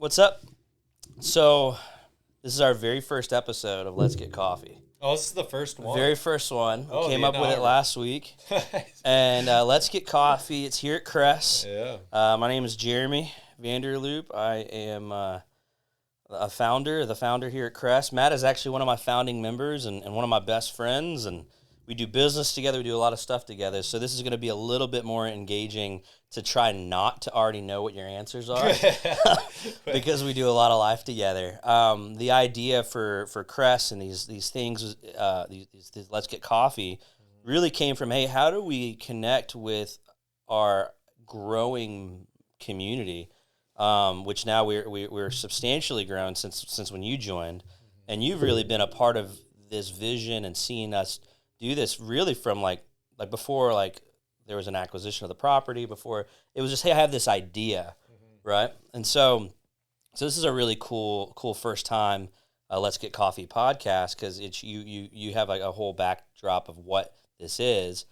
What's up? So, this is our very first episode of Let's Get Coffee. Oh, this is the first one? Very first one. Oh, Came up with it last week. And Let's Get Coffee. It's here at CRES. Yeah. My name is Jeremy Vanderloop. I am the founder here at CRES. Matt is actually one of my founding members and one of my best friends, and we do business together. We do a lot of stuff together. So this is going to be a little bit more engaging to try not to already know what your answers are because we do a lot of life together. The idea for CRES and these things, these Let's Get Coffee, really came from, hey, how do we connect with our growing community, which now we're substantially grown since when you joined, and you've really been a part of this vision and seeing us do this really from like before there was an acquisition of the property. Before it was just, hey, I have this idea, right? And so this is a really cool first time Let's Get Coffee podcast, because it's you have like a whole backdrop of what this is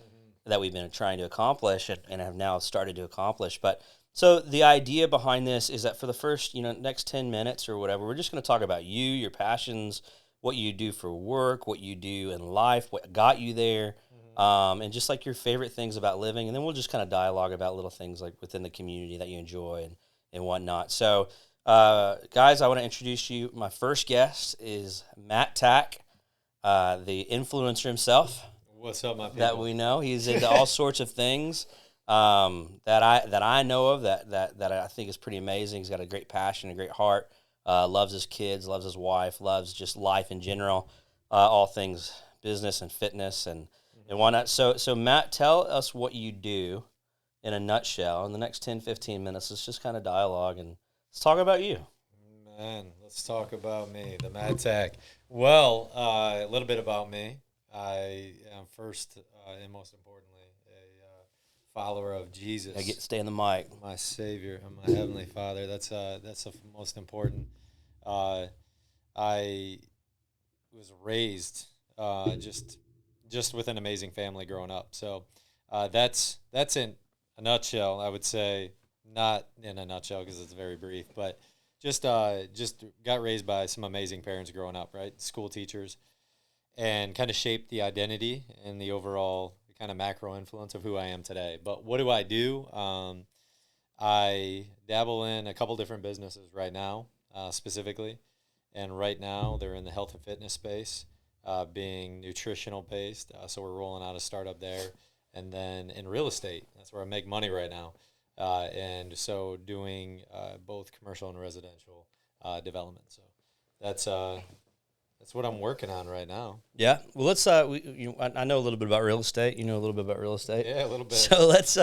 that we've been trying to accomplish and have now started to accomplish. But so the idea behind this is that for the first next 10 minutes or whatever, we're just going to talk about you, your passions, what you do for work, what you do in life, what got you there, and just like your favorite things about living. And then we'll just kind of dialogue about little things like within the community that you enjoy and whatnot. So, guys, I want to introduce you. My first guest is Matt Tack, the influencer himself. What's up, my people? That we know. He's into all sorts of things that I know of that I think is pretty amazing. He's got a great passion, a great heart. Loves his kids, loves his wife, loves just life in general, all things business and fitness and whatnot. So Matt, tell us what you do in a nutshell. In the next 10, 15 minutes, let's just kind of dialogue and let's talk about you. Man, let's talk about me, the Matt Tack. Well, a little bit about me. I am first and most importantly a follower of Jesus. Stay in the mic. My Savior and my Heavenly Father. That's the most important. I was raised just with an amazing family growing up. So that's in a nutshell. I would say, not in a nutshell because it's very brief, but just got raised by some amazing parents growing up, right? School teachers, and kind of shaped the identity and the overall kind of macro influence of who I am today. But what do? I dabble in a couple different businesses right now, specifically. And right now they're in the health and fitness space, being nutritional based. So we're rolling out a startup there. And then in real estate, that's where I make money right now. And so doing both commercial and residential development. So that's what I'm working on right now. Yeah. Well, let's. I know a little bit about real estate. You know a little bit about real estate. Yeah, a little bit. So let's.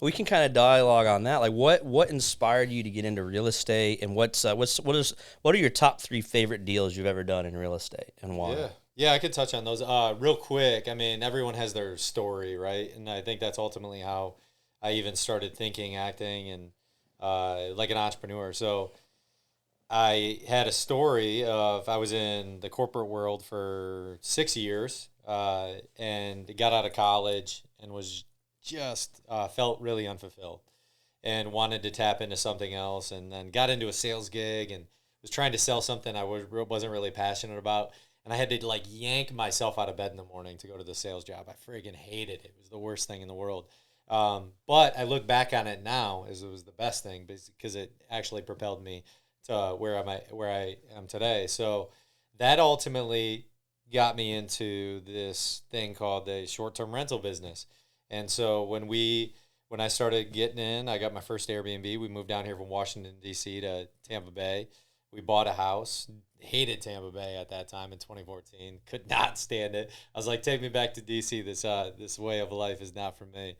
We can kind of dialogue on that. Like, what inspired you to get into real estate, and what are your top 3 favorite deals you've ever done in real estate, and why? Yeah, I could touch on those real quick. I mean, everyone has their story, right? And I think that's ultimately how I even started thinking, acting, and like an entrepreneur. So I had a story of I was in the corporate world for 6 years and got out of college and was just felt really unfulfilled and wanted to tap into something else, and then got into a sales gig and was trying to sell something I wasn't really passionate about. And I had to yank myself out of bed in the morning to go to the sales job. I friggin' hated it. It was the worst thing in the world. But I look back on it now as it was the best thing because it actually propelled me to where I am today. So that ultimately got me into this thing called the short-term rental business. And so when I started getting in, I got my first Airbnb. We moved down here from Washington, D.C. to Tampa Bay. We bought a house. Hated Tampa Bay at that time in 2014. Could not stand it. I was like, take me back to D.C. This way of life is not for me.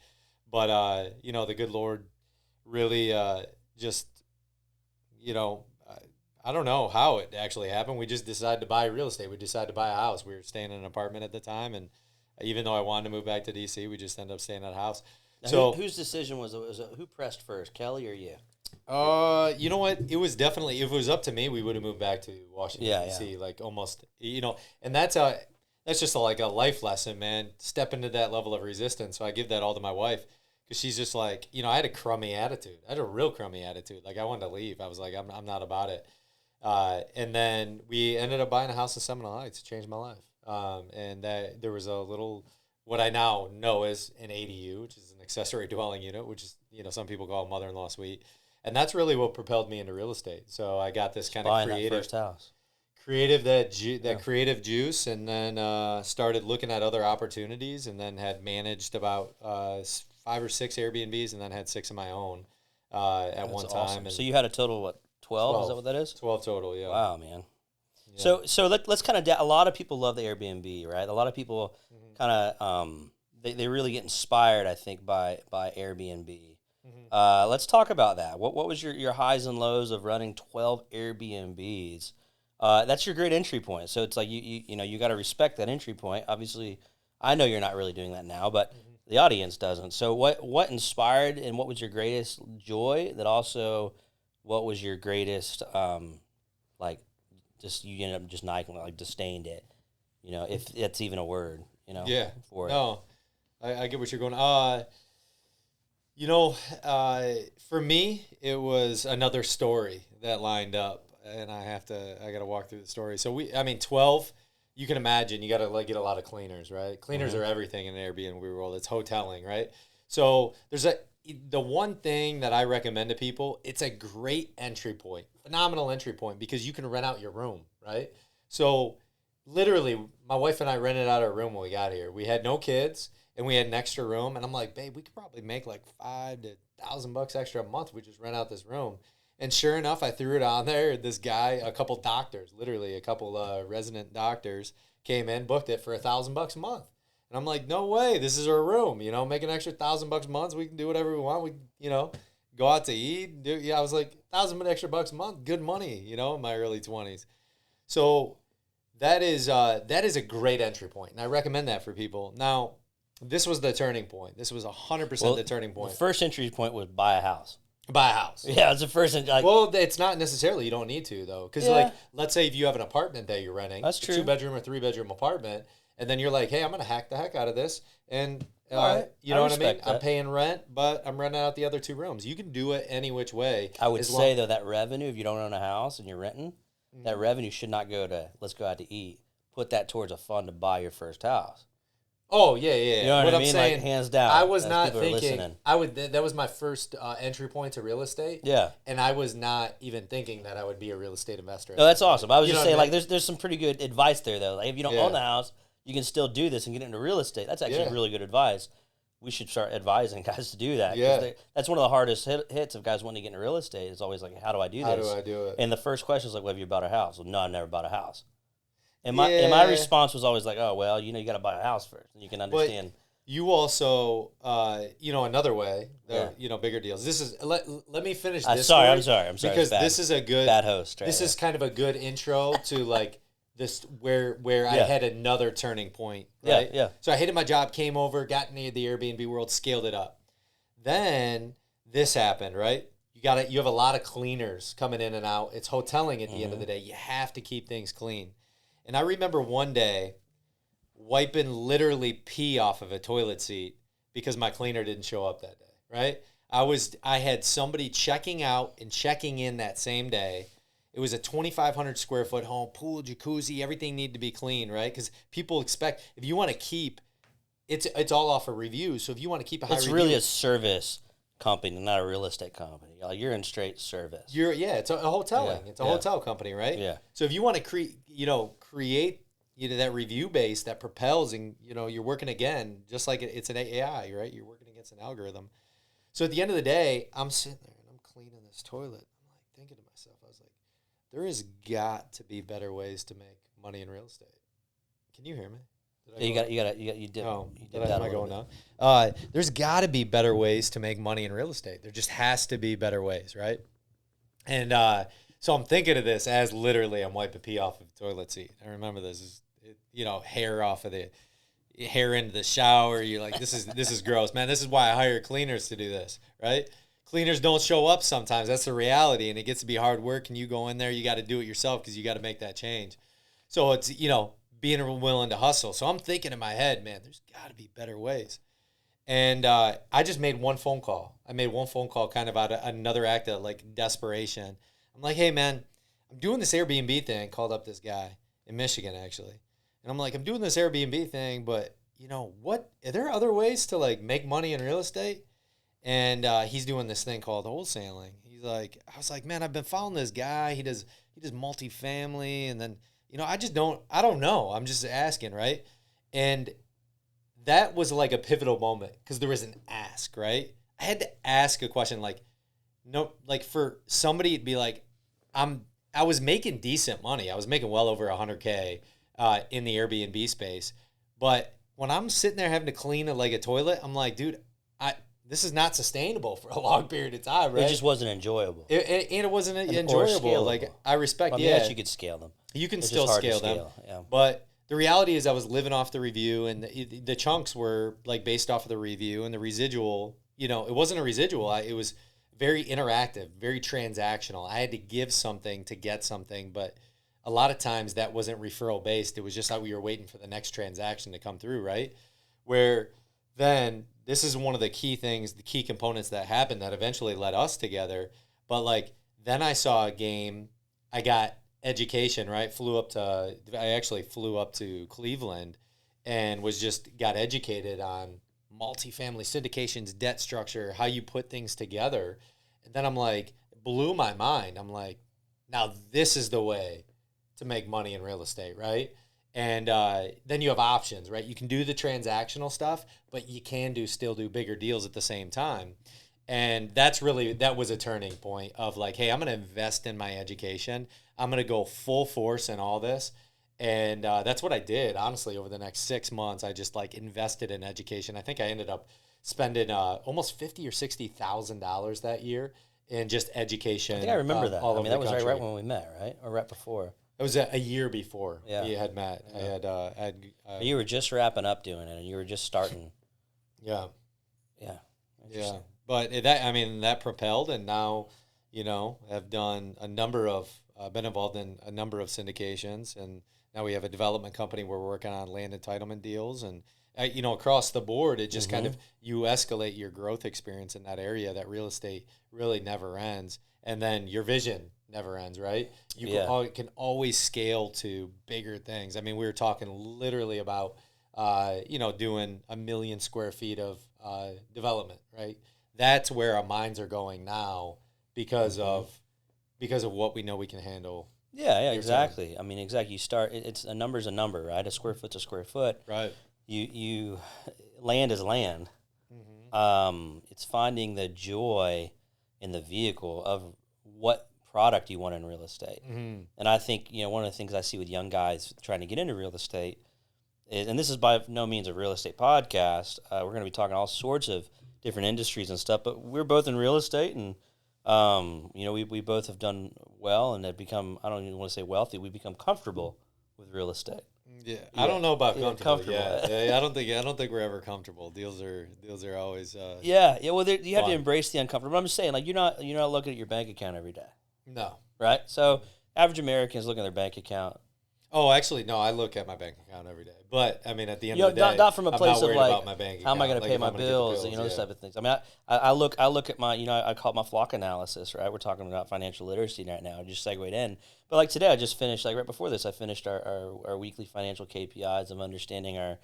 But, the good Lord really I don't know how it actually happened. We just decided to buy real estate. We decided to buy a house. We were staying in an apartment at the time, and even though I wanted to move back to D.C., we just ended up staying at a house. Now, so whose decision was it? Who pressed first, Kelly or you? You know what? It was definitely, if it was up to me, we would have moved back to Washington, D.C., almost, and that's just like a life lesson, man. Step into that level of resistance. So I give that all to my wife, because she's just like, I had a crummy attitude. I had a real crummy attitude. Like I wanted to leave. I was like, I'm not about it. And then we ended up buying a house in Seminole Heights. It changed my life. And that there was a little, what I now know is an ADU, which is an accessory dwelling unit, which is, some people call mother-in-law suite. And that's really what propelled me into real estate. So I got this kind of Buying creative that first house. Creative juice, and then started looking at other opportunities, and then had managed about 5 or 6 Airbnbs, and then had 6 of my own at one time. Awesome. And So you had a total of what, 12? Is that what that is? 12 total, yeah. Wow, man. Yeah. So let's kind of a lot of people love the Airbnb, right? A lot of people kind of they really get inspired, I think, by Airbnb. Let's talk about that. What was your highs and lows of running 12 Airbnbs? That's your great entry point. So it's like you got to respect that entry point. Obviously, I know you're not really doing that now, but the audience doesn't. So what inspired and what was your greatest joy? That also, what was your greatest just you ended up just not like disdained it, if that's even a word, Yeah. for it. No, I get what you're going. For me, it was another story that lined up, and I got to walk through the story. So 12, you can imagine you got to get a lot of cleaners, right? Cleaners are everything in an Airbnb world. It's hoteling, right? So the one thing that I recommend to people, it's a great entry point, phenomenal entry point, because you can rent out your room, right? So literally, my wife and I rented out our room when we got here. We had no kids, and we had an extra room, and I'm like, babe, we could probably make like $500 to $1,000 extra a month if we just rent out this room. And sure enough, I threw it on there. This guy, a couple doctors, literally a couple resident doctors, came in, booked it for $1,000 a month. And I'm like, no way, this is our room. Make an extra $1,000 a month. We can do whatever we want. We, go out to eat. I was like, $1,000 extra bucks a month, good money. In my early 20s. So that is a great entry point, and I recommend that for people. Now, this was the turning point. This was 100% the turning point. The first entry point was buy a house. Buy a house. Yeah, it's the first. Well, it's not necessarily. You don't need to, though. Because, let's say if you have an apartment that you're renting. That's true. A 2-bedroom or 3-bedroom apartment. And then you're like, hey, I'm going to hack the heck out of this. And, right. You know what I mean? That. I'm paying rent, but I'm renting out the other 2 rooms. You can do it any which way. I would say, though, that revenue, if you don't own a house and you're renting, that revenue should not go to, let's go out to eat. Put that towards a fund to buy your first house. Oh, yeah. You know what I mean? I'm saying, hands down. I was not thinking, that was my first entry point to real estate. Yeah. And I was not even thinking that I would be a real estate investor. No, that's awesome. I was just saying, there's some pretty good advice there, though. Like, if you don't own the house, you can still do this and get into real estate. That's actually really good advice. We should start advising guys to do that. Yeah. That's one of the hardest hits of guys wanting to get into real estate. It's always like, how do I do this? How do I do it? And the first question is like, well, have you bought a house? Well, no, I never bought a house. And my response was always like, oh, well, you got to buy a house first. And you can understand. But you also, another way, bigger deals. This is, let me finish this. I'm sorry. Because this is a good. Bad host. Right this is kind of a good intro to like this where I had another turning point. Right? Yeah. So I hated my job, came over, got into the Airbnb world, scaled it up. Then this happened, right? You have a lot of cleaners coming in and out. It's hoteling at the end of the day. You have to keep things clean. And I remember one day wiping literally pee off of a toilet seat because my cleaner didn't show up that day, right? I had somebody checking out and checking in that same day. It was a 2,500 square foot home, pool, jacuzzi, everything needed to be clean, right? Because people expect, if you want to keep, it's all off of reviews. So if you want to keep a high review. It's really a service company, not a real estate company. You're in straight service. It's a hoteling. It's a hotel company, right? Yeah. So if you want to create that review base that propels, and you're working again, just like it's an AI, right? You're working against an algorithm. So at the end of the day, I'm sitting there and I'm cleaning this toilet. I'm like thinking to myself, I was like, there has got to be better ways to make money in real estate. Can you hear me? You did. Oh, you did am I going now? There's got to be better ways to make money in real estate. There just has to be better ways, right? And so I'm thinking of this as literally I'm wiping pee off of the toilet seat. I remember this hair off of the hair into the shower. You're like, this is gross, man. This is why I hire cleaners to do this, right? Cleaners don't show up sometimes. That's the reality, and it gets to be hard work. And you go in there, you got to do it yourself because you got to make that change. So it's being willing to hustle. So I'm thinking in my head, man, there's got to be better ways. And I just made one phone call. I made one phone call kind of out of another act of like desperation. I'm like, hey, man, I'm doing this Airbnb thing. Called up this guy in Michigan, actually. And I'm like, I'm doing this Airbnb thing, but, what? Are there other ways to like make money in real estate? And he's doing this thing called wholesaling. He's like, I was like, man, I've been following this guy. He does multifamily, and then I don't know. I'm just asking, right? And that was like a pivotal moment because there was an ask, right? I had to ask a question, like, no, like for somebody to be like, I was making decent money. I was making well over 100K in the Airbnb space, but when I'm sitting there having to clean like a toilet, I'm like, dude, this is not sustainable for a long period of time, right? It just wasn't enjoyable. And it wasn't enjoyable. Like I respect, yes, you could scale them. You can It's still just hard to scale them, yeah. but the reality is I was living off the review, and the chunks were like based off of the review, and the residual, it wasn't a residual. It was very interactive, very transactional. I had to give something to get something, but a lot of times that wasn't referral based. It was just how we were waiting for the next transaction to come through, right? Where then this is one of the key things, the key components that happened that eventually led us together. But like then I saw a game, I got education, right? I actually flew up to Cleveland and got educated on multifamily syndications, debt structure, how you put things together. And then I'm like, blew my mind. I'm like, now this is the way to make money in real estate, right? And then you have options, right? You can do the transactional stuff, but you can still do bigger deals at the same time. And that was a turning point of like, hey, I'm going to invest in my education. I'm going to go full force in all this. And that's what I did, honestly, over the next 6 months. I just like invested in education. I think I ended up spending almost $50,000 or $60,000 that year in just education. I think I remember that. All over that the was country. right when we met, right? Or right before. It was a year before we had met. Yeah. You were just wrapping up doing it, and you were just starting. Yeah. Yeah. Yeah. But that propelled, and now, have done been involved in a number of syndications, and now we have a development company where we're working on land entitlement deals, and across the board, it just kind of, you escalate your growth experience in that area. That real estate really never ends, and then your vision never ends, right? You can always scale to bigger things. I mean, we were talking literally about, doing 1 million square feet of development, right? That's where our minds are going now because of what we know we can handle. Yeah, exactly. I mean, exactly. You start. It's a number's a number, right? A square foot's a square foot. Right. You land is land. It's finding the joy in the vehicle of what product you want in real estate. And I think one of the things I see with young guys trying to get into real estate is, and this is by no means a real estate podcast. We're going to be talking all sorts of different industries and stuff, but we're both in real estate, and we both have done well and have become, I don't even want to say wealthy, we've become comfortable with real estate. Yeah, I don't know about comfortable. Yeah, I don't think we're ever comfortable. Deals are always. Well, you have to embrace the uncomfortable. But I'm just saying, like you're not looking at your bank account every day. No. Right. So average Americans look at their bank account. Oh, actually, no. I look at my bank account every day. But I mean, at the end of the day, not from a place of like, about my bank account. How am I going to pay my bills? Those type of things. I mean, I look at my, I call it my flock analysis. Right. We're talking about financial literacy right now. I just segued in. But like today, I just finished, like right before this, I finished our weekly financial KPIs of understanding our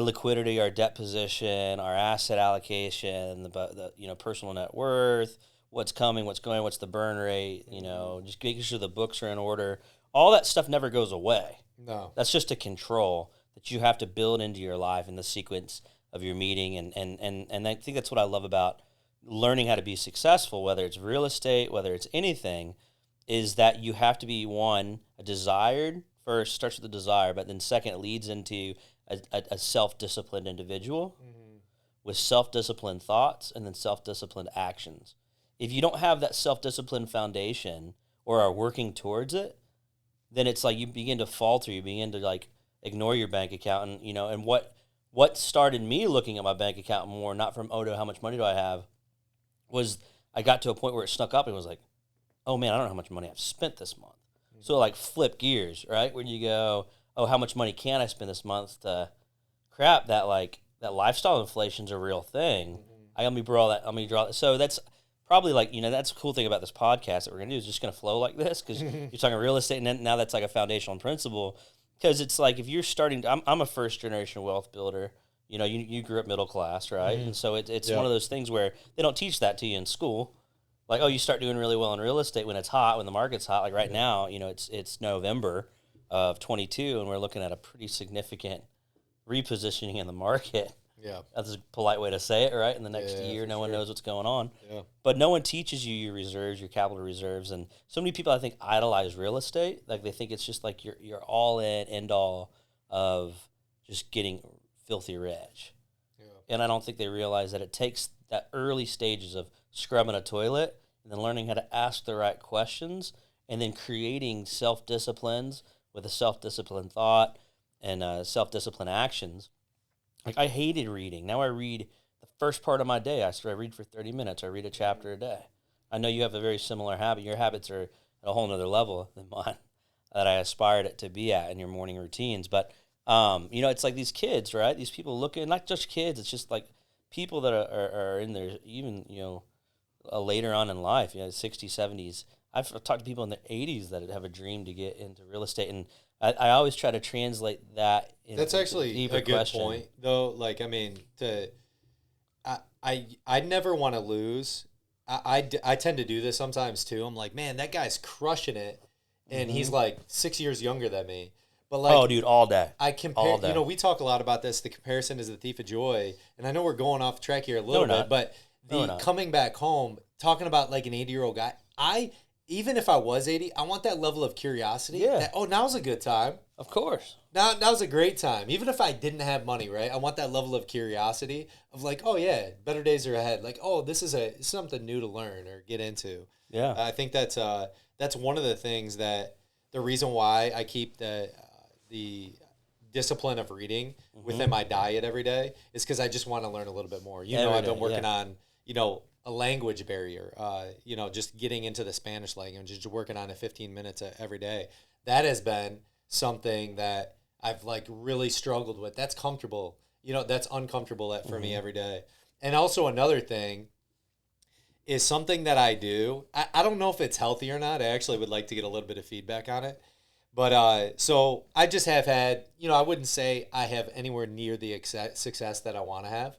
liquidity, our debt position, our asset allocation, the personal net worth, what's coming, what's going, what's the burn rate, just making sure the books are in order. All that stuff never goes away. No. That's just a control that you have to build into your life in the sequence of your meeting. And I think that's what I love about learning how to be successful, whether it's real estate, whether it's anything, is that you have to be, one, a desired, first starts with the desire, but then second, it leads into a self-disciplined individual with self-disciplined thoughts and then self-disciplined actions. If you don't have that self-disciplined foundation or are working towards it, then it's like you begin to falter. You begin to like ignore your bank account, and what started me looking at my bank account more, not from how much money do I have, was I got to a point where it snuck up and was like, oh man, I don't know how much money I've spent this month. So like flip gears, right? When you go, oh, how much money can I spend this month? To crap, that that lifestyle inflation's a real thing. Let me draw. So that's probably like, that's a cool thing about this podcast that we're going to do is just going to flow like this because you're talking real estate, and then now that's like a foundational principle. Because it's like if you're starting, I'm a first generation wealth builder. You grew up middle class, right? And so it's one of those things where they don't teach that to you in school. Like, oh, you start doing really well in real estate when it's hot, when the market's hot. Like right now, it's November of 22, and we're looking at a pretty significant repositioning in the market. Yeah. That's a polite way to say it, right? In the next year, no one knows what's going on. Yeah. But no one teaches you your reserves, your capital reserves. And so many people, I think, idolize real estate. Like, they think it's just like you're all in, end all of just getting filthy rich. Yeah. And I don't think they realize that it takes that early stages of scrubbing a toilet and then learning how to ask the right questions and then creating self-disciplines with a self-disciplined thought and self-disciplined actions. Like, I hated reading. Now I read the first part of my day. I read for 30 minutes. I read a chapter a day. I know you have a very similar habit. Your habits are at a whole nother level than mine that I aspired to be at in your morning routines. But, it's like these kids, right? These people looking, not just kids. It's just like people that are in their, even, later on in life, 60s, 70s. I've talked to people in their 80s that have a dream to get into real estate, and I always try to translate that into That's actually a deeper a good question. point, though. Like, I mean, I never want to lose. I tend to do this sometimes, too. I'm like, man, that guy's crushing it, and he's like 6 years younger than me. But like, oh, dude, all day. I compare, all day. We talk a lot about this. The comparison is the thief of joy, and I know we're going off track here a little bit, but coming back home, talking about like an 80-year-old guy, even if I was 80, I want that level of curiosity. Yeah. That, now's a good time. Of course. Now's a great time. Even if I didn't have money, right? I want that level of curiosity of like, oh yeah, better days are ahead. Like, oh, this is something new to learn or get into. Yeah. I think that's one of the things that the reason why I keep the discipline of reading within my diet every day is because I just want to learn a little bit more. I've been working on, a language barrier, just getting into the Spanish language, just working on it 15 minutes every day. That has been something that I've like really struggled with. That's comfortable. That's uncomfortable for me every day. And also another thing is something that I do. I don't know if it's healthy or not. I actually would like to get a little bit of feedback on it. But so I just have had, I wouldn't say I have anywhere near the success that I want to have.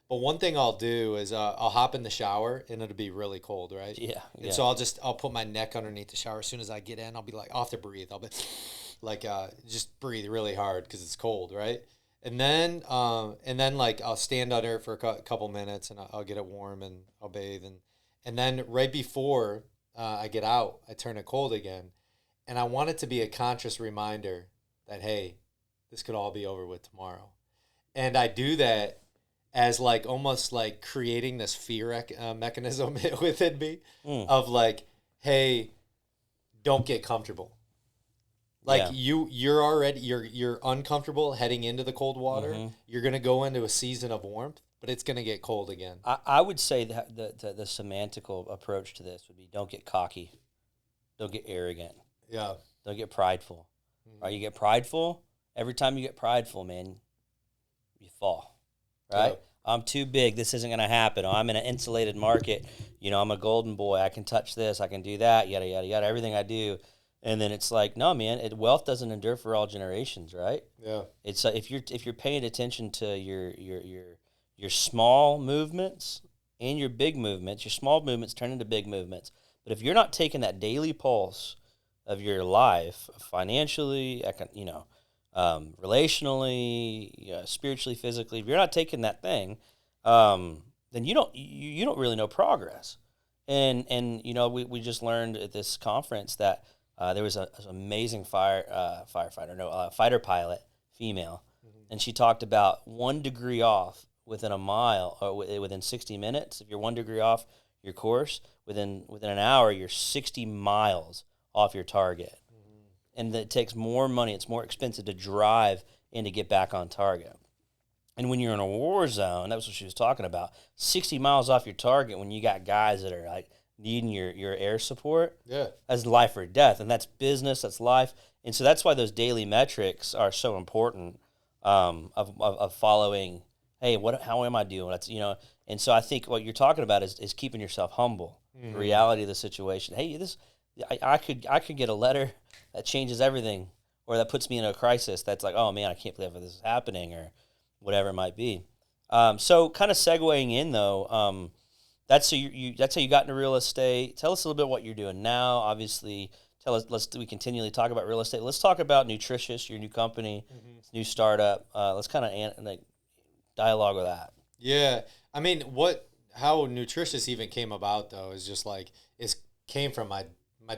But one thing I'll do is I'll hop in the shower and it'll be really cold, right? Yeah. And so I'll put my neck underneath the shower. As soon as I get in, I'll be like, I'll have to breathe. I'll be like, just breathe really hard because it's cold, right? And then like I'll stand under it for a couple minutes and I'll get it warm and I'll bathe. And then right before I get out, I turn it cold again. And I want it to be a conscious reminder that, hey, this could all be over with tomorrow. And I do that as like almost like creating this fear mechanism within me of like, hey, don't get comfortable. Like you're already you're uncomfortable heading into the cold water. You're gonna go into a season of warmth, but it's gonna get cold again. I would say that the semantical approach to this would be: don't get cocky, don't get arrogant, don't get prideful. Right? You get prideful. Every time you get prideful, man, you fall. Right? I'm too big. This isn't going to happen. Oh, I'm in an insulated market. I'm a golden boy. I can touch this. I can do that. Yada, yada, yada. Everything I do. And then it's like, no, man, wealth doesn't endure for all generations, right? Yeah. It's if you're paying attention to your small movements and your big movements, your small movements turn into big movements. But if you're not taking that daily pulse of your life, financially, relationally, spiritually, physically, if you're not taking that thing, then you don't really know progress. And we just learned at this conference that there was an amazing fighter pilot, female, and she talked about 1 degree off within a mile or within 60 minutes. If you're 1 degree off your course, within an hour, you're 60 miles off your target. And it takes more money. It's more expensive to drive and to get back on target. And when you're in a war zone, that was what she was talking about, 60 miles off your target when you got guys that are like needing your air support, that's life or death. And that's business, that's life. And so that's why those daily metrics are so important of following hey, how am I doing? That's, and so I think what you're talking about is keeping yourself humble, the reality of the situation. Hey, I could get a letter that changes everything, or that puts me in a crisis. That's like, oh man, I can't believe this is happening, or whatever it might be. So kind of segueing in though, that's how you got into real estate. Tell us a little bit what you're doing now. Obviously, we continually talk about real estate. Let's talk about Nutritious, your new company, new startup. Let's kind of like dialogue with that. Yeah. I mean, how nutritious even came about though is just like it came from my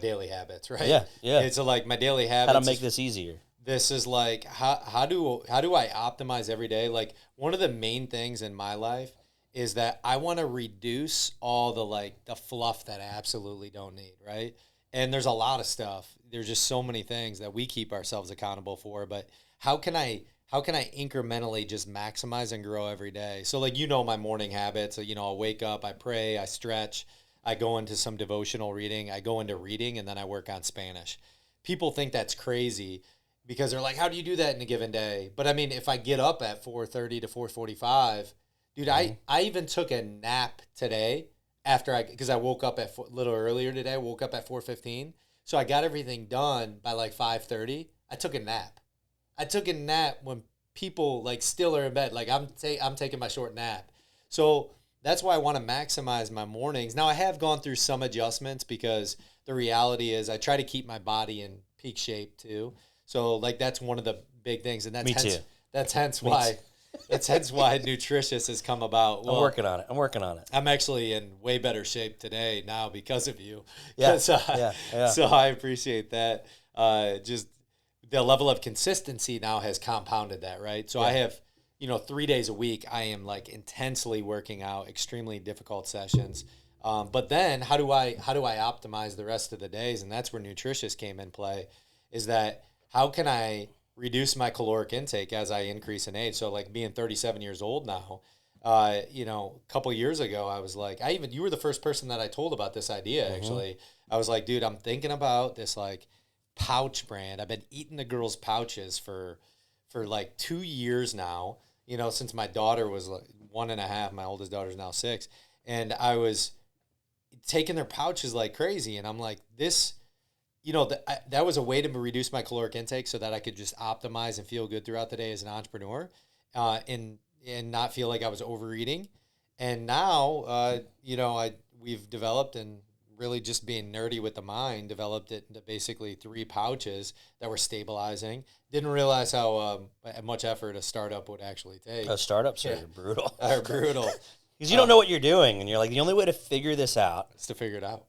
daily habits, right? Yeah, yeah. It's like my daily habits. How to make this easier? This is like how do I optimize every day? Like one of the main things in my life is that I want to reduce all the fluff that I absolutely don't need, right? And there's a lot of stuff. There's just so many things that we keep ourselves accountable for, but how can I incrementally just maximize and grow every day? So like my morning habits, I'll wake up, I pray, I stretch, I go into some devotional reading, I go into reading, and then I work on Spanish. People think that's crazy because they're like, how do you do that in a given day? But I mean, if I get up at 4:30 to 4:45, dude, I even took a nap today because I woke up a little earlier today. I woke up at 4:15. So I got everything done by like 5:30. I took a nap. I took a nap when people like still are in bed. Like I'm taking my short nap. So that's why I want to maximize my mornings. Now I have gone through some adjustments because the reality is I try to keep my body in peak shape too. So like that's one of the big things, and that's hence why Nutritious has come about. Well, I'm working on it. I'm actually in way better shape today now because of you. Yeah. So I appreciate that. Just the level of consistency now has compounded that, right? So I have, 3 days a week, I am like intensely working out, extremely difficult sessions. But then how do I optimize the rest of the days? And that's where Nutritious came in play, is that how can I reduce my caloric intake as I increase in age? So like being 37 years old now, a couple years ago, I was like, you were the first person that I told about this idea, actually. I was like, dude, I'm thinking about this like pouch brand. I've been eating the girls' pouches for like 2 years now, since my daughter was like 1.5, my oldest daughter's now 6. And I was taking their pouches like crazy. And I'm like, this, that was a way to reduce my caloric intake so that I could just optimize and feel good throughout the day as an entrepreneur, and not feel like I was overeating. And now, we've developed, and really just being nerdy with the mind, developed it into basically 3 pouches that were stabilizing. Didn't realize how much effort a startup would actually take. Startups are brutal. Are brutal. Because you don't know what you're doing, and you're like, the only way to figure this out is to figure it out.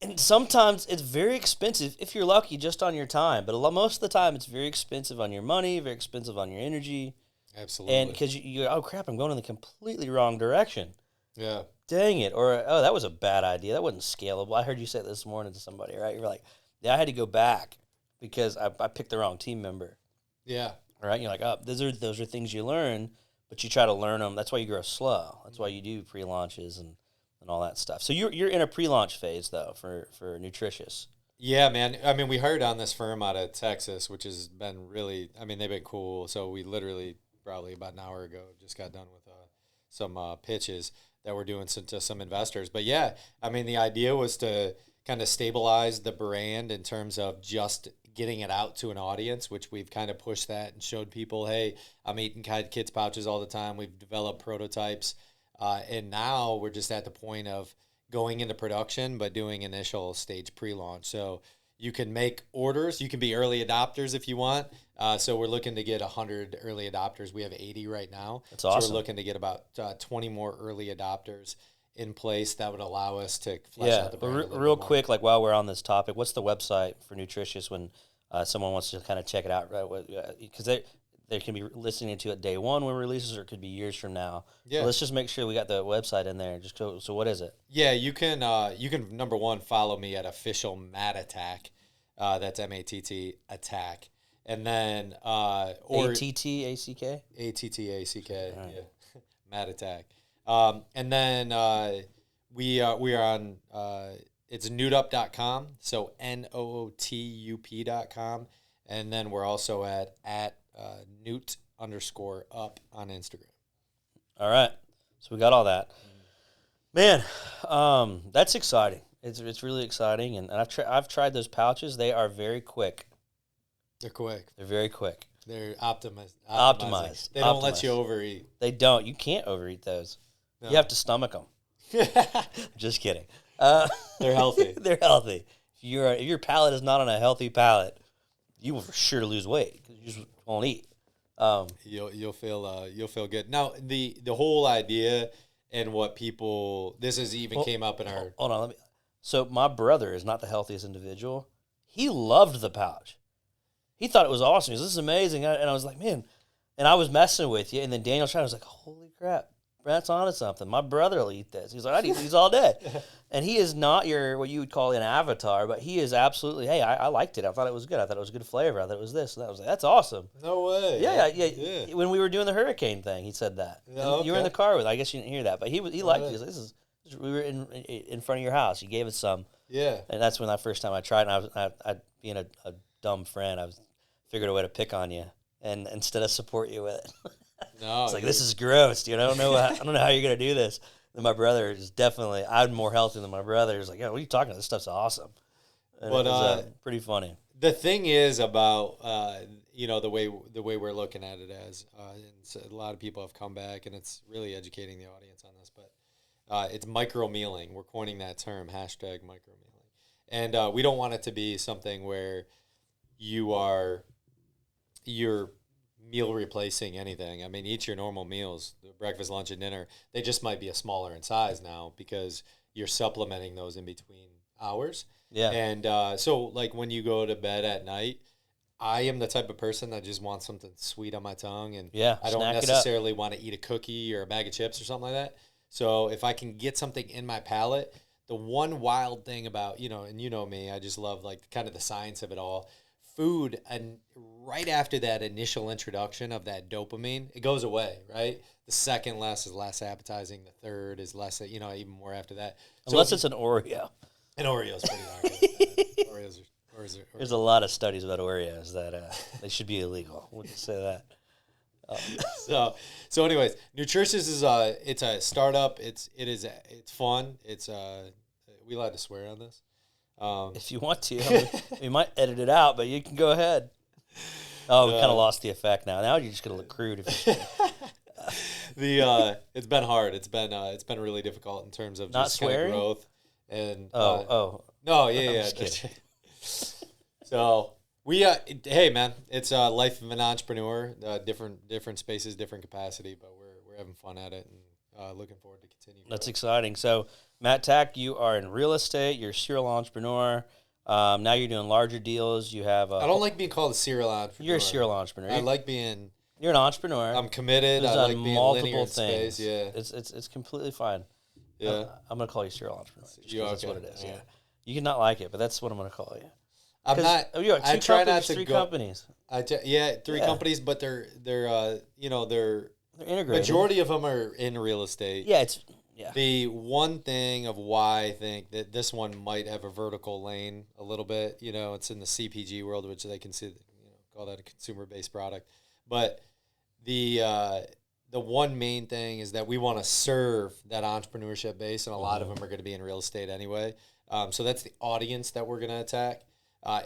And sometimes it's very expensive, if you're lucky, just on your time. But most of the time, it's very expensive on your money, very expensive on your energy. Absolutely. And because you oh, crap, I'm going in the completely wrong direction. Yeah. Dang it. Or, oh, that was a bad idea. That wasn't scalable. I heard you say this morning to somebody, right? You're like, yeah, I had to go back because I picked the wrong team member. Yeah. Right? You're like, oh, those are things you learn, but you try to learn them. That's why you grow slow. That's why you do pre-launches and all that stuff. So you're in a pre-launch phase, though, for Nutritious. Yeah, man. I mean, we hired on this firm out of Texas, which has been really, they've been cool. So we literally probably about an hour ago just got done with some pitches that we're doing to some investors. But yeah, the idea was to kind of stabilize the brand in terms of just getting it out to an audience, which we've kind of pushed that and showed people, hey, I'm eating kids' pouches all the time. We've developed prototypes. And now we're just at the point of going into production, but doing initial stage pre-launch. So you can make orders. You can be early adopters if you want. So we're looking to get 100 early adopters. We have 80 right now. That's awesome. So we're looking to get about 20 more early adopters in place that would allow us to flesh out the brand. Real quick, like while we're on this topic, what's the website for Nutritious when someone wants to kind of check it out? Right? Because they can be listening to it day one when it releases, or it could be years from now. Yeah. So let's just make sure we got the website in there. So what is it? Yeah, you can number one, follow me at official Matt Attack. That's MATT Attack. And then or ATTACK? ATTACK. Right. Yeah. Matt Attack. And then we are on it's nootup.com, so NOOTUP.com. And then we're also at Newt _up on Instagram. All right. So we got all that. Man, that's exciting. It's really exciting, and I've tried those pouches. They are very quick. They're quick. They're very quick. They're optimized. They don't let you overeat. They don't. You can't overeat those. No. You have to stomach them. Just kidding. They're healthy. They're healthy. If your palate is not on a healthy palate, you will for sure lose weight because you just won't eat. You'll feel good. Now the whole idea and what people came up in our hold on. So my brother is not the healthiest individual. He loved the pouch. He thought it was awesome. He goes, "This is amazing," and I was like, "Man," and I was messing with you, and then Daniel tried. I was like, "Holy crap, Brad's onto something. My brother will eat this." He's like, "I'd eat these all day," and he is not what you would call an avatar, but he is absolutely. Hey, I liked it. I thought it was good. I thought it was good flavor. I thought it was this. And that was like, that's awesome. No way. Yeah. When we were doing the hurricane thing, he said that. You were in the car with. I guess you didn't hear that, but he liked it. He was like, we were in front of your house. You gave us some. Yeah. And that's when that first time I tried, and I being a dumb friend, I figured a way to pick on you, and instead of support you with it. No, it's like, this is gross, dude. I don't know how you're gonna do this. And my brother is definitely, I'm more healthy than my brother. He's like, "Yeah, what are you talking about? This stuff's awesome." And it was pretty funny. The thing is about the way we're looking at it as, and so a lot of people have come back, and it's really educating the audience on this, but it's micro mealing. We're coining that term, #micro mealing, and we don't want it to be something where you're meal replacing anything. I mean, eat your normal meals, breakfast, lunch, and dinner. They just might be a smaller in size now because you're supplementing those in between hours. Yeah. And so, like, when you go to bed at night, I am the type of person that just wants something sweet on my tongue, and I don't necessarily want to eat a cookie or a bag of chips or something like that. So if I can get something in my palate, the one wild thing about, and you know me, I just love, like, kind of the science of it all. Food, and right after that initial introduction of that dopamine, it goes away, right? The second less is less appetizing. The third is less, even more after that. Unless it's an Oreo. An Oreo's pretty darn good. Oreos are. There's a lot of studies about Oreos that they should be illegal. We'll just say that. So anyways, Nutritious is it's a startup. It's fun. It's we allowed to swear on this. If you want to, we might edit it out, but you can go ahead. Oh, we kind of lost the effect now. Now you're just gonna look crude. It's been hard. It's been really difficult in terms of just kind of growth and no, yeah. So we hey man, it's life of an entrepreneur. Different spaces, different capacity, but we're having fun at it and looking forward to continue. That's exciting. So Matt Tack, you are in real estate. You're a serial entrepreneur. Now you're doing larger deals. You have. I don't like being called a serial entrepreneur. You're a serial entrepreneur. I like being. You're an entrepreneur. I'm committed. I like being linear in space. Yeah, it's completely fine. Yeah, I'm gonna call you serial entrepreneur. That's what it is. Yeah. You can not like it, but that's what I'm gonna call you. I'm not. I try not to three companies. Three companies, but they're they're integrated. Majority of them are in real estate. Yeah, The one thing of why I think that this one might have a vertical lane a little bit, it's in the CPG world, which they consider, call that a consumer-based product. But the one main thing is that we want to serve that entrepreneurship base, and a lot of them are going to be in real estate anyway. So that's the audience that we're going to attack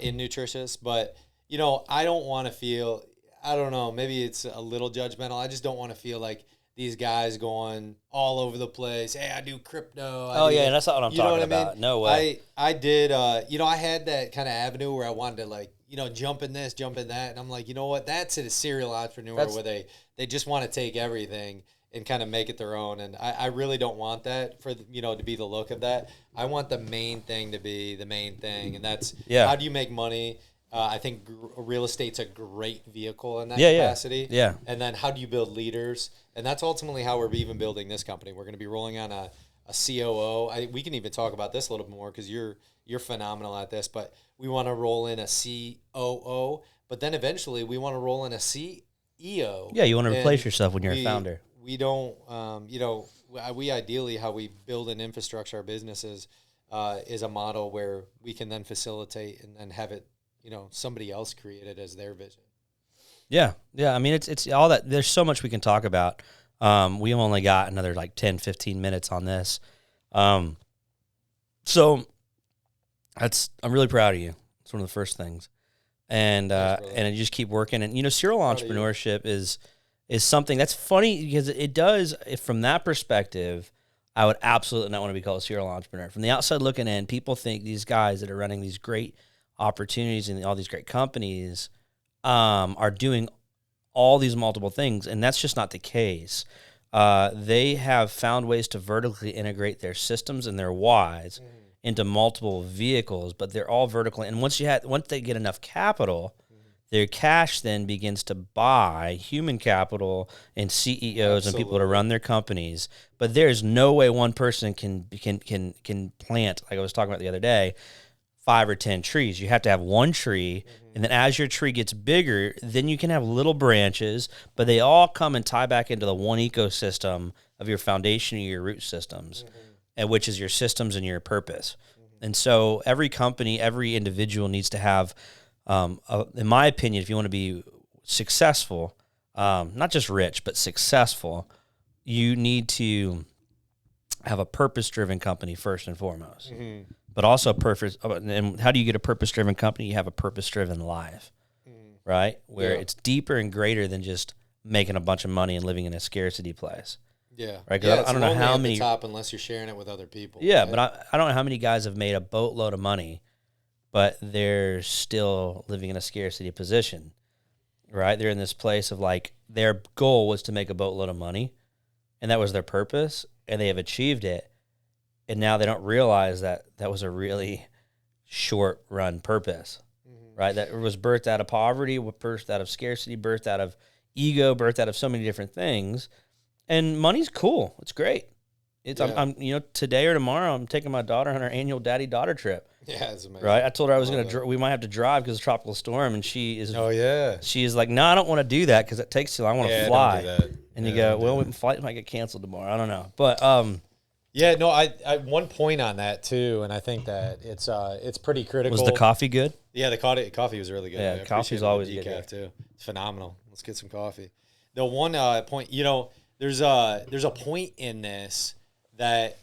in Nutritious. But, I don't want to feel, I don't know, maybe it's a little judgmental. I just don't want to feel like these guys going all over the place. Hey, I do crypto. And that's not what I'm talking about. No way. I did, I had that kind of avenue where I wanted to jump in this, jump in that. And I'm like, you know what? That's a serial entrepreneur where they just want to take everything and kind of make it their own. And I really don't want that to be the look of that. I want the main thing to be the main thing. And that's how do you make money? I think real estate's a great vehicle in that capacity. Yeah. And then how do you build leaders? And that's ultimately how we're even building this company. We're going to be rolling on a COO. We can even talk about this a little bit more because you're phenomenal at this. But we want to roll in a COO. But then eventually we want to roll in a CEO. Yeah, you want to replace yourself when you're a founder. We don't, we ideally, how we build and infrastructure our businesses is a model where we can then facilitate and then have it, somebody else create it as their vision. Yeah. Yeah. I mean, it's all that. There's so much we can talk about. We only got another like 10, 15 minutes on this. So I'm really proud of you. It's one of the first things. And you just keep working. And, serial entrepreneurship is something that's funny because it does, if from that perspective, I would absolutely not want to be called a serial entrepreneur. From the outside looking in, people think these guys that are running these great opportunities and all these great companies are doing all these multiple things, and that's just not the case. They have found ways to vertically integrate their systems and their whys into multiple vehicles, but they're all vertically. And once they get enough capital, their cash then begins to buy human capital and CEOs and people to run their companies. But there's no way one person can plant, like I was talking about the other day, 5 or 10 trees. You have to have one tree, and then as your tree gets bigger, then you can have little branches, but they all come and tie back into the one ecosystem of your foundation or your root systems, and which is your systems and your purpose. And so every company, every individual needs to have, in my opinion, if you want to be successful, not just rich, but successful, you need to have a purpose-driven company first and foremost. But also and how do you get a purpose-driven company? You have a purpose-driven life, right? Where it's deeper and greater than just making a bunch of money and living in a scarcity place. Yeah. Right. Yeah, I don't know how many at the top unless you're sharing it with other people. Yeah, right? but I don't know how many guys have made a boatload of money, but they're still living in a scarcity position, right? They're in this place of like their goal was to make a boatload of money, and that was their purpose, and they have achieved it. And now they don't realize that that was a really short-run purpose, right? That was birthed out of poverty, birthed out of scarcity, birthed out of ego, birthed out of so many different things. And money's cool. It's great. I'm today or tomorrow, I'm taking my daughter on our annual daddy-daughter trip. Yeah, it's amazing. Right? I told her I was going to, we might have to drive because of tropical storm, and she is like, no, I don't want to do that because it takes too long. I want to fly. Don't do that. And you go, well, the flight might get canceled tomorrow. I don't know. But yeah, no, I one point on that too, and I think that it's pretty critical. Was the coffee good? Yeah, the coffee was really good. Yeah, coffee's always good. Decaf too. It's phenomenal. Let's get some coffee. The one point, there's a point in this that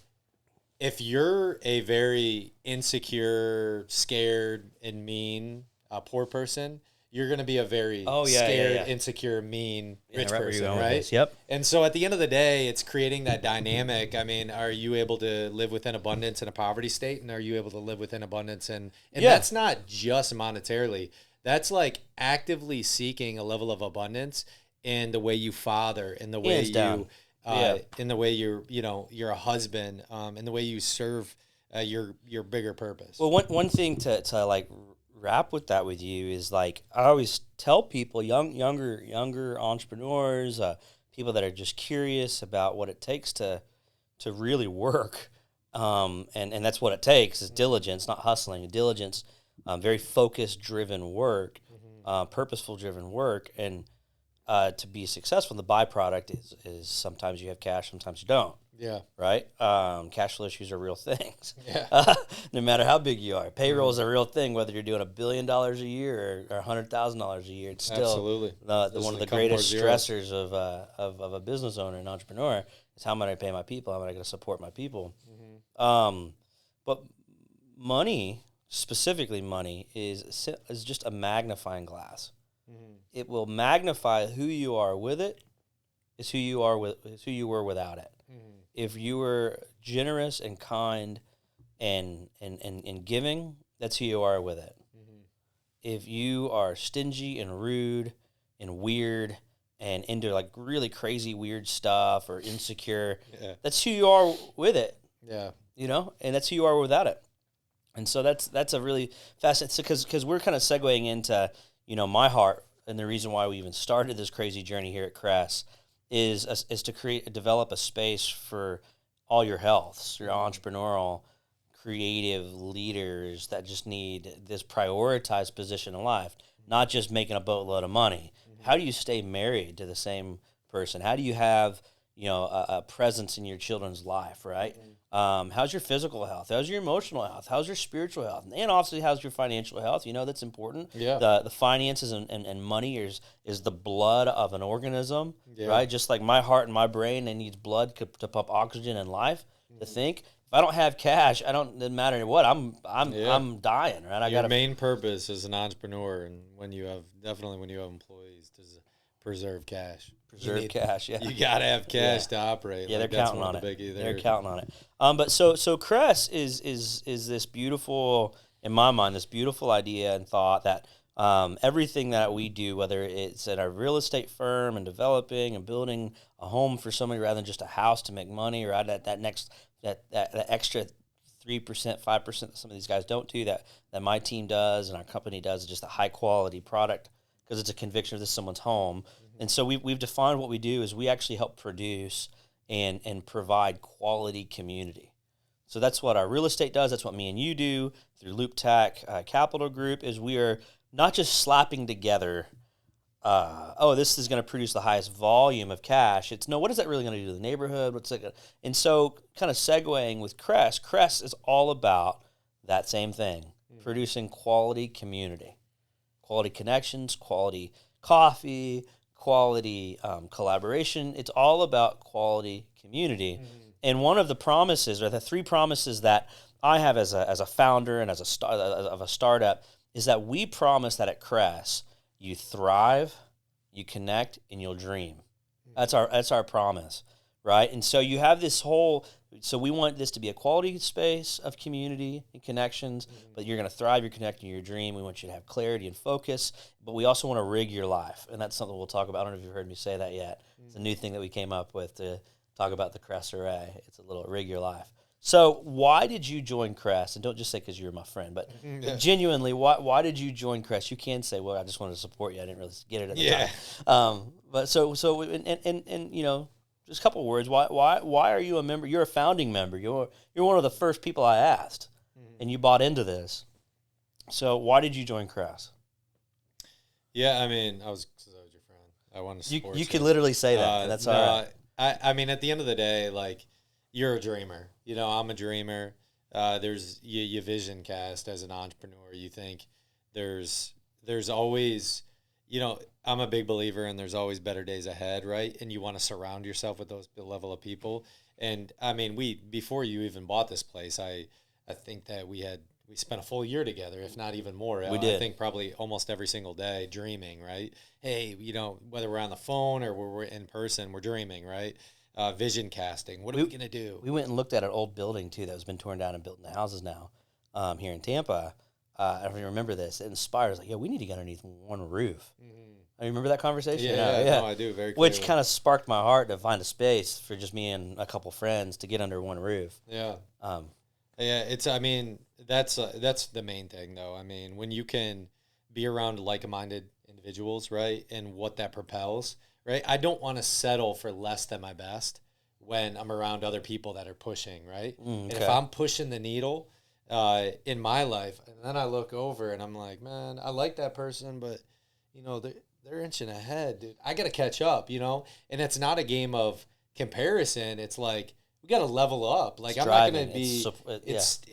if you're a very insecure, scared, and mean poor person, you're going to be a very scared, insecure, mean, rich person, right? Yep. And so at the end of the day, it's creating that dynamic. I mean, are you able to live within abundance in a poverty state? And are you able to live within abundance? And that's not just monetarily. That's like actively seeking a level of abundance in the way you father, in the way in the way you're a husband, in the way you serve your bigger purpose. Well, one thing to like wrap with that with you is like I always tell people, younger entrepreneurs, people that are just curious about what it takes to really work, and that's what it takes is diligence, not hustling. Diligence, very focused, driven work, purposeful, driven work, and to be successful. The byproduct is sometimes you have cash, sometimes you don't. Yeah. Right? Cash flow issues are real things. Yeah. No matter how big you are. Payroll is a real thing, whether you're doing $1 billion a year or $100,000 a year. It's still absolutely one of the greatest stressors of a business owner and entrepreneur is how am I going to pay my people? How am I going to support my people? But money, specifically money, is just a magnifying glass. It will magnify who you are with it, is who you were without it. If you were generous and kind and giving, that's who you are with it. If you are stingy and rude and weird and into like really crazy weird stuff or insecure, that's who you are with it. Yeah. And that's who you are without it. And so that's a really fascinating, because we're kind of segueing into, my heart, and the reason why we even started this crazy journey here at CRES is to develop a space for all your healths, your entrepreneurial, creative leaders that just need this prioritized position in life, not just making a boatload of money. How do you stay married to the same person? How do you have, a presence in your children's life, right? How's your physical health? How's your emotional health? How's your spiritual health? And obviously, how's your financial health? That's important. Yeah. The finances and money is the blood of an organism, Yeah. right? Just like my heart and my brain, it needs blood to pump oxygen and life to think. If I don't have cash, doesn't matter what, I'm dying, right? Your main purpose as an entrepreneur, and when you have employees, to preserve cash. Preserve cash, yeah. You gotta have cash to operate. Yeah, like, they're counting on it. They're counting on it. But so CRES is this beautiful, in my mind, this beautiful idea and thought that everything that we do, whether it's at a real estate firm and developing and building a home for somebody rather than just a house to make money, or that extra 3%, 5% that some of these guys don't do, that my team does and our company does, is just a high quality product because it's a conviction of this someone's home. And so we've defined what we do is we actually help produce and provide quality community. So that's what our real estate does. That's what me and you do through Loop Tech Capital Group, is we are not just slapping together, this is going to produce the highest volume of cash. It's no, what is that really going to do to the neighborhood? What's it gonna, and so kind of segueing with CRES, CRES is all about that same thing, producing quality community, quality connections, quality coffee, quality collaboration. It's all about quality community. And one of the promises, or the three promises that I have as a founder and as a startup, is that we promise that at CRES, you thrive, you connect, and you'll dream. That's our promise, right? And so you have this so we want this to be a quality space of community and connections, but you're going to thrive, you're connecting your dream. We want you to have clarity and focus, but we also want to rig your life. And that's something we'll talk about. I don't know if you've heard me say that yet. It's a new thing that we came up with to talk about the CRES array. It's a little rig your life. So why did you join CRES? And don't just say because you're my friend, but genuinely, why did you join CRES? You can say, well, I just wanted to support you. I didn't really get it at the time. But so just a couple of words. Why are you a member? You're a founding member. You're one of the first people I asked, and you bought into this. So why did you join CRES? Yeah, I mean, I was your friend. I wanted to support you. You could literally say that. And that's all right. I mean, at the end of the day, like, you're a dreamer. I'm a dreamer. There's you vision cast as an entrepreneur. You think there's always, I'm a big believer in there's always better days ahead, right? And you want to surround yourself with those level of people. And I mean, before you even bought this place, I think that we spent a full year together, if not even more. We did. I think probably almost every single day dreaming, right? Hey, whether we're on the phone or we're in person, we're dreaming, right? Vision casting. What are we going to do? We went and looked at an old building, too, that has been torn down and built into houses now here in Tampa. I don't even remember this. It inspired us, like, we need to get underneath one roof. I remember that conversation? Yeah. No, I do, very clearly. Which kind of sparked my heart to find a space for just me and a couple friends to get under one roof. Yeah. That's the main thing, though. I mean, when you can be around like-minded individuals, right, and what that propels, right? I don't want to settle for less than my best when I'm around other people that are pushing, right? And if I'm pushing the needle in my life, and then I look over and I'm like, man, I like that person, but, they're inching ahead, dude. I got to catch up, And it's not a game of comparison. It's like, we got to level up. Like, I'm not going to be,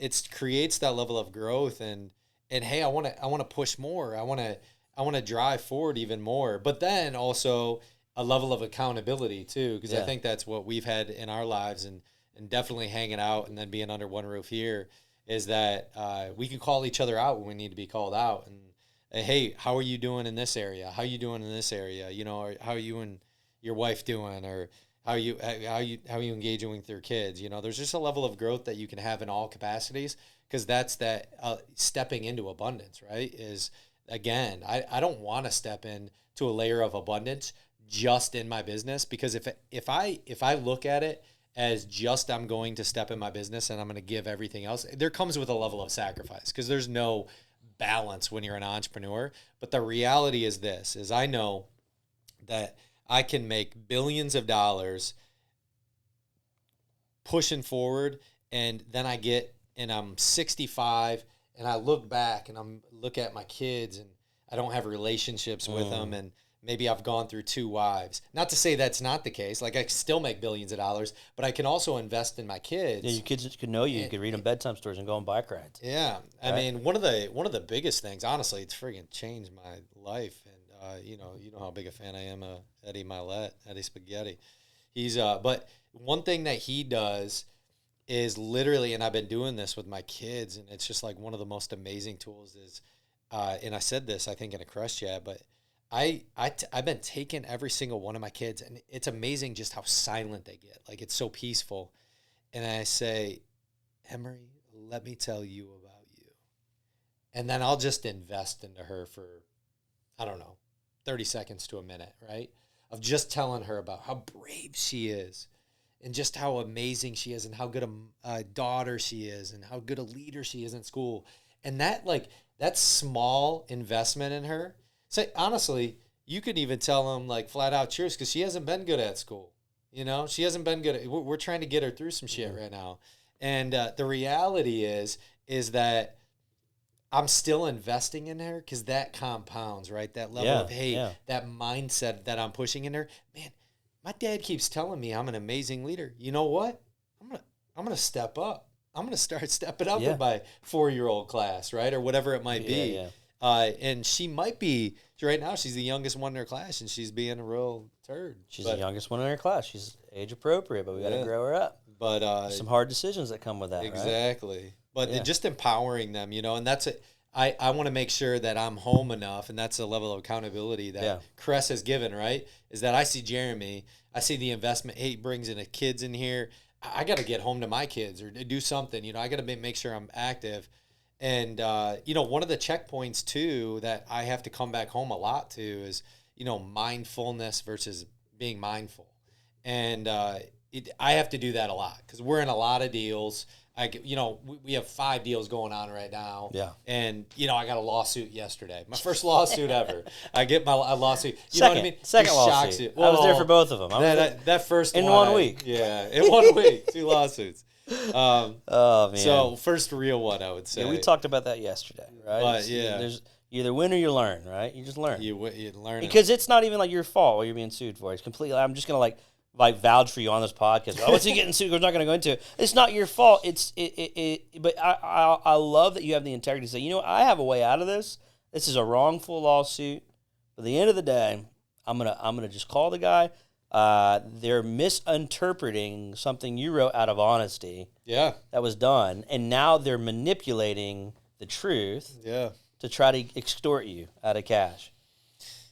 it creates that level of growth and hey, I want to push more. I want to drive forward even more, but then also a level of accountability too. Cause I think that's what we've had in our lives and definitely hanging out and then being under one roof here is that, we can call each other out when we need to be called out and, hey, how are you doing in this area? How are you doing in this area? Or how are you and your wife doing? Or how are you engaging with your kids? There's just a level of growth that you can have in all capacities because that's that stepping into abundance, right? Is again, I don't want to step in to a layer of abundance just in my business because if I look at it as just I'm going to step in my business and I'm going to give everything else, there comes with a level of sacrifice because there's no balance when you're an entrepreneur. But the reality is this, is I know that I can make billions of dollars pushing forward and then I'm 65 and I look back and look at my kids and I don't have relationships with them and Maybe I've gone through 2 wives. Not to say that's not the case. Like I still make billions of dollars, but I can also invest in my kids. Yeah, your kids could know you. You could read them bedtime stories and go on bike rides. Yeah, I Right? mean, one of the biggest things, honestly, it's friggin' changed my life. And you know how big a fan I am of Eddie Spaghetti. He's but one thing that he does is literally, and I've been doing this with my kids, and it's just like one of the most amazing tools is, and I said this I think in a CRES chat, but I've been taking every single one of my kids, and it's amazing just how silent they get. Like it's so peaceful, and I say, Emery, let me tell you about you. And then I'll just invest into her for, I don't know, 30 seconds to a minute, right? Of just telling her about how brave she is and just how amazing she is and how good a daughter she is and how good a leader she is in school. And that small investment in her, say, honestly, you could even tell them like flat out truth because she hasn't been good at school. You know, she hasn't been good. We're trying to get her through some shit right now. And the reality is that I'm still investing in her because that compounds, right? That level of, that mindset that I'm pushing in her. Man, my dad keeps telling me I'm an amazing leader. You know what? I'm gonna step up. I'm gonna start stepping up in my 4-year-old class, right? Or whatever it might be. And she might be, right now, she's the youngest one in her class, and she's being a real turd. She's the youngest one in her class. She's age appropriate, but we got to grow her up. But there's some hard decisions that come with that, exactly. Right? But just empowering them, and that's it. I want to make sure that I'm home enough, and that's a level of accountability that CRES has given, right? Is that I see Jeremy, I see the investment he brings in the kids in here. I got to get home to my kids or do something. I got to make sure I'm active. And, one of the checkpoints, too, that I have to come back home a lot to is, mindfulness versus being mindful. And I have to do that a lot because we're in a lot of deals. We have 5 deals going on right now. Yeah. And, I got a lawsuit yesterday. My first lawsuit ever. I get my lawsuit. Know what I mean? Second lawsuit. I was there for both of them. That first in one. 1 week. Yeah, in 1 week. 2 lawsuits. Oh, man. So, first real one, I would say. Yeah, we talked about that yesterday, right? But, There's you either win or you learn, right? You just learn. You learn. Because it's not even like your fault what you're being sued for. It's completely, I'm just going to like vouch for you on this podcast. Oh, what's he getting sued? We're not going to go into it. It's not your fault. But I love that you have the integrity to say, I have a way out of this. This is a wrongful lawsuit. At the end of the day, I'm gonna just call the guy. They're misinterpreting something you wrote out of honesty. Yeah. That was done, and now they're manipulating the truth. Yeah. To try to extort you out of cash.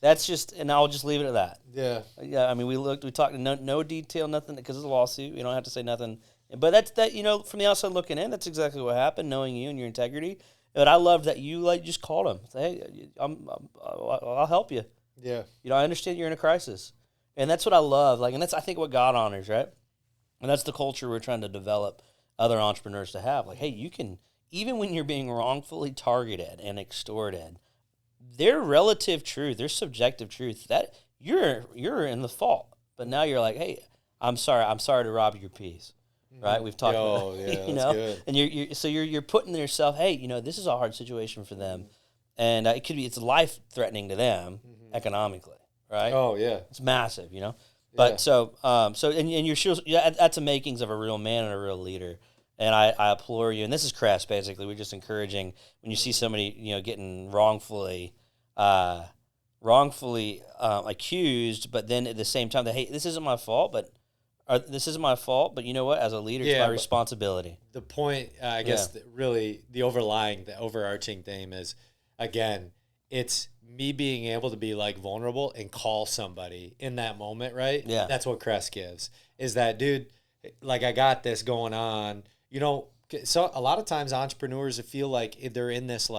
That's just, and I'll just leave it at that. Yeah. Yeah. I mean, we talked no detail, nothing, because it's a lawsuit. You don't have to say nothing. But that from the outside looking in, that's exactly what happened, knowing you and your integrity. But I love that you just called him. Say, hey, I'll help you. Yeah. I understand you're in a crisis, and that's what I love. And that's I think what God honors, right? And that's the culture we're trying to develop other entrepreneurs to have. Like, hey, you can, even when you're being wrongfully targeted and extorted, their relative truth, their subjective truth, that you're in the fault. But now you're like, hey, I'm sorry to rob your peace. Right? We've talked about that's good. And you're putting yourself, hey, this is a hard situation for them. And it's life threatening to them economically, right? Oh yeah. It's massive, But and you're that's the makings of a real man and a real leader. And I implore you, and this is CRES basically. We're just encouraging when you see somebody getting wrongfully accused, but then at the same time that, hey, this isn't my fault, but you know what? As a leader, it's my responsibility. The point, I guess, really the overarching theme is, again, it's me being able to be vulnerable and call somebody in that moment, right? Yeah, that's what CRES gives. Is that, dude? I got this going on. So a lot of times entrepreneurs feel like they're in this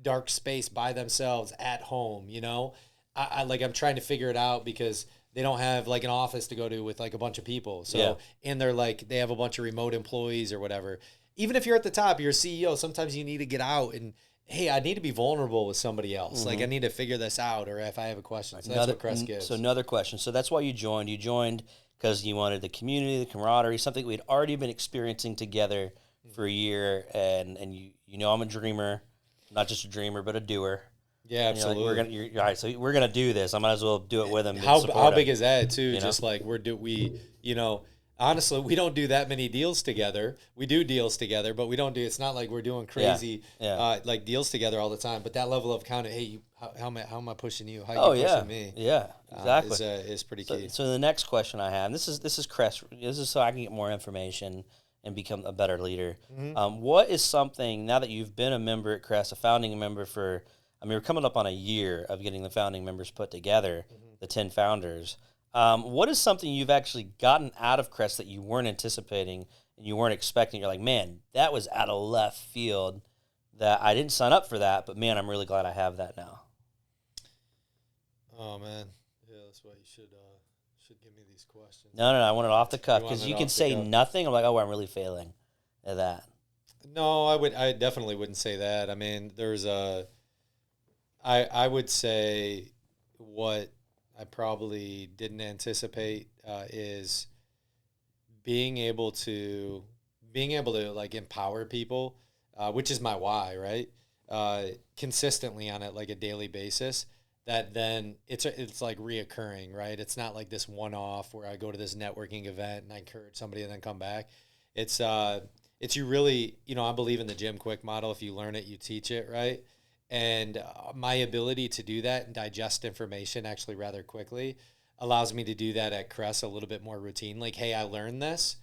dark space by themselves at home. I'm trying to figure it out because they don't have an office to go to with a bunch of people. So and they're they have a bunch of remote employees or whatever. Even if you're at the top, you're a CEO. Sometimes you need to get out and, hey, I need to be vulnerable with somebody else. I need to figure this out, or if I have a question. So that's what CRES gives. So another question. So that's why you joined. You joined because you wanted the community, the camaraderie, something we'd already been experiencing together for a year. And I'm a dreamer, not just a dreamer, but a doer. Yeah, And you're like, absolutely. you're all right, so we're gonna do this. I might as well do it with him. How big is that too? You know? Just like honestly, we don't do that many deals together. We do deals together, but we don't do. It's not like we're doing crazy Yeah. like deals together all the time. But that level of kind of hey, how am I pushing you? How Oh you yeah, pushing me? yeah, exactly. Is pretty key. So the next question I have, this is CRES. This is so I can get more information and become a better leader. What is something now that you've been a member at CRES, a founding member for? I mean, we're coming up on a year of getting the founding members put together, the 10 founders. What is something you've actually gotten out of CRES that you weren't anticipating and you weren't expecting? You're like, man, that was out of left field. That I didn't sign up for that, but man, I'm really glad I have that now. Oh man, yeah, that's why you should give me these questions. No, I want it off the cuff because want you it can off the say cuff? nothing. I'm like, oh, I'm really failing at that. No, I definitely wouldn't say that. I mean, I would say what I probably didn't anticipate is being able to like empower people, which is my why, right? Consistently on it like a daily basis. That then it's like reoccurring, right? It's not like this one off where I go to this networking event and I encourage somebody and then come back. It's you really, I believe in the Jim Quick model. If you learn it, you teach it, right? And my ability to do that and digest information actually rather quickly allows me to do that at CRES a little bit more routine. Like, hey, I learned this.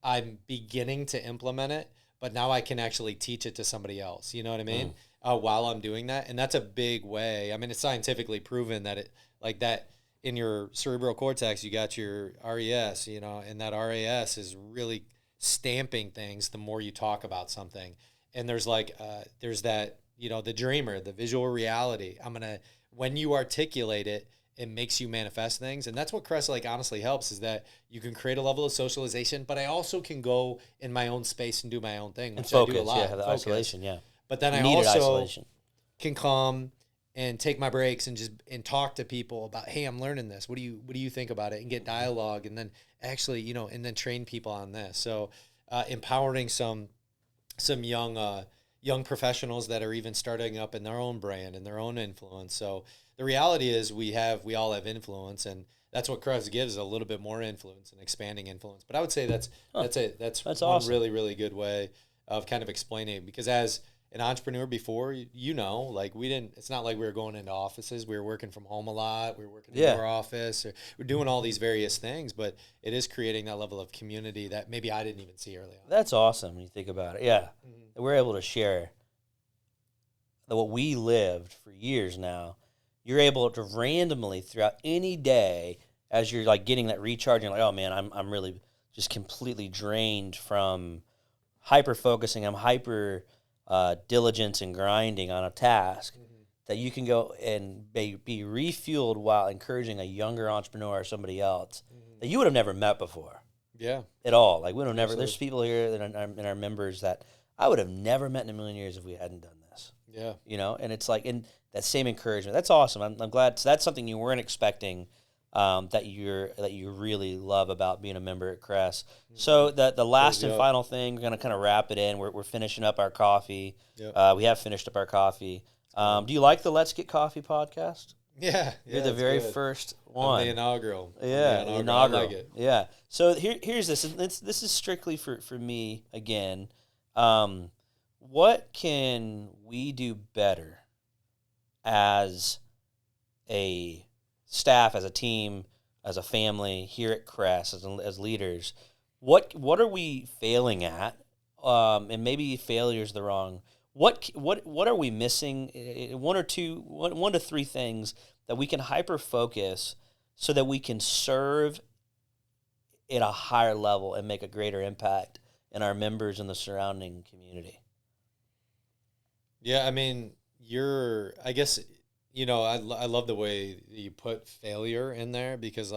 I'm beginning to implement it, but now I can actually teach it to somebody else. You know what I mean? While I'm doing that. And that's a big way. I mean, it's scientifically proven that it like that in your cerebral cortex, you got your RES, and that RAS is really stamping things the more you talk about something. And there's there's that, the dreamer, the visual reality. When you articulate it, it makes you manifest things. And that's what CRES honestly helps is that you can create a level of socialization, but I also can go in my own space and do my own thing, which Focus, I do a lot. yeah, the isolation, yeah. But then I Needed also isolation. can come and take my breaks and talk to people about, hey, I'm learning this. What do you think about it? And get dialogue and then actually, and then train people on this. So empowering some young professionals that are even starting up in their own brand and their own influence. So the reality is we all have influence, and that's what CRES gives, a little bit more influence and expanding influence. But I would say that's one awesome. really, really good way of kind of explaining it, because as an entrepreneur before, it's not like we were going into offices. We were working from home a lot. We were working in our office. We're doing all these various things, but it is creating that level of community that maybe I didn't even see early on. That's awesome when you think about it. Yeah. We're able to share what we lived for years now. You're able to randomly throughout any day, as you're like getting that recharge, you're like, oh man, I'm really just completely drained from hyper focusing. I'm hyper diligence and grinding on a task, that you can go and be refueled while encouraging a younger entrepreneur or somebody else that you would have never met before. Yeah. At all. Like we don't never. Absolutely. There's people here that are in our members that I would have never met in a million years if we hadn't done this. Yeah. And it's like in that same encouragement. That's awesome. I'm glad. So that's something you weren't expecting. That you really love about being a member at CRES. So the last and final thing, we're gonna kind of wrap it in. We're finishing up our coffee. Yep. We have finished up our coffee. Do you like the Let's Get Coffee podcast? Yeah. You're the very first one. The inaugural. Yeah, the inaugural. I like it. Yeah. So here's this. This is strictly for me again. What can we do better as a staff, as a team, as a family here at CRES, as leaders? What are we failing at? And maybe failure is the wrong. What are we missing? One to three things that we can hyper focus so that we can serve at a higher level and make a greater impact in our members and the surrounding community. Yeah, I mean, I guess, I love the way you put failure in there, because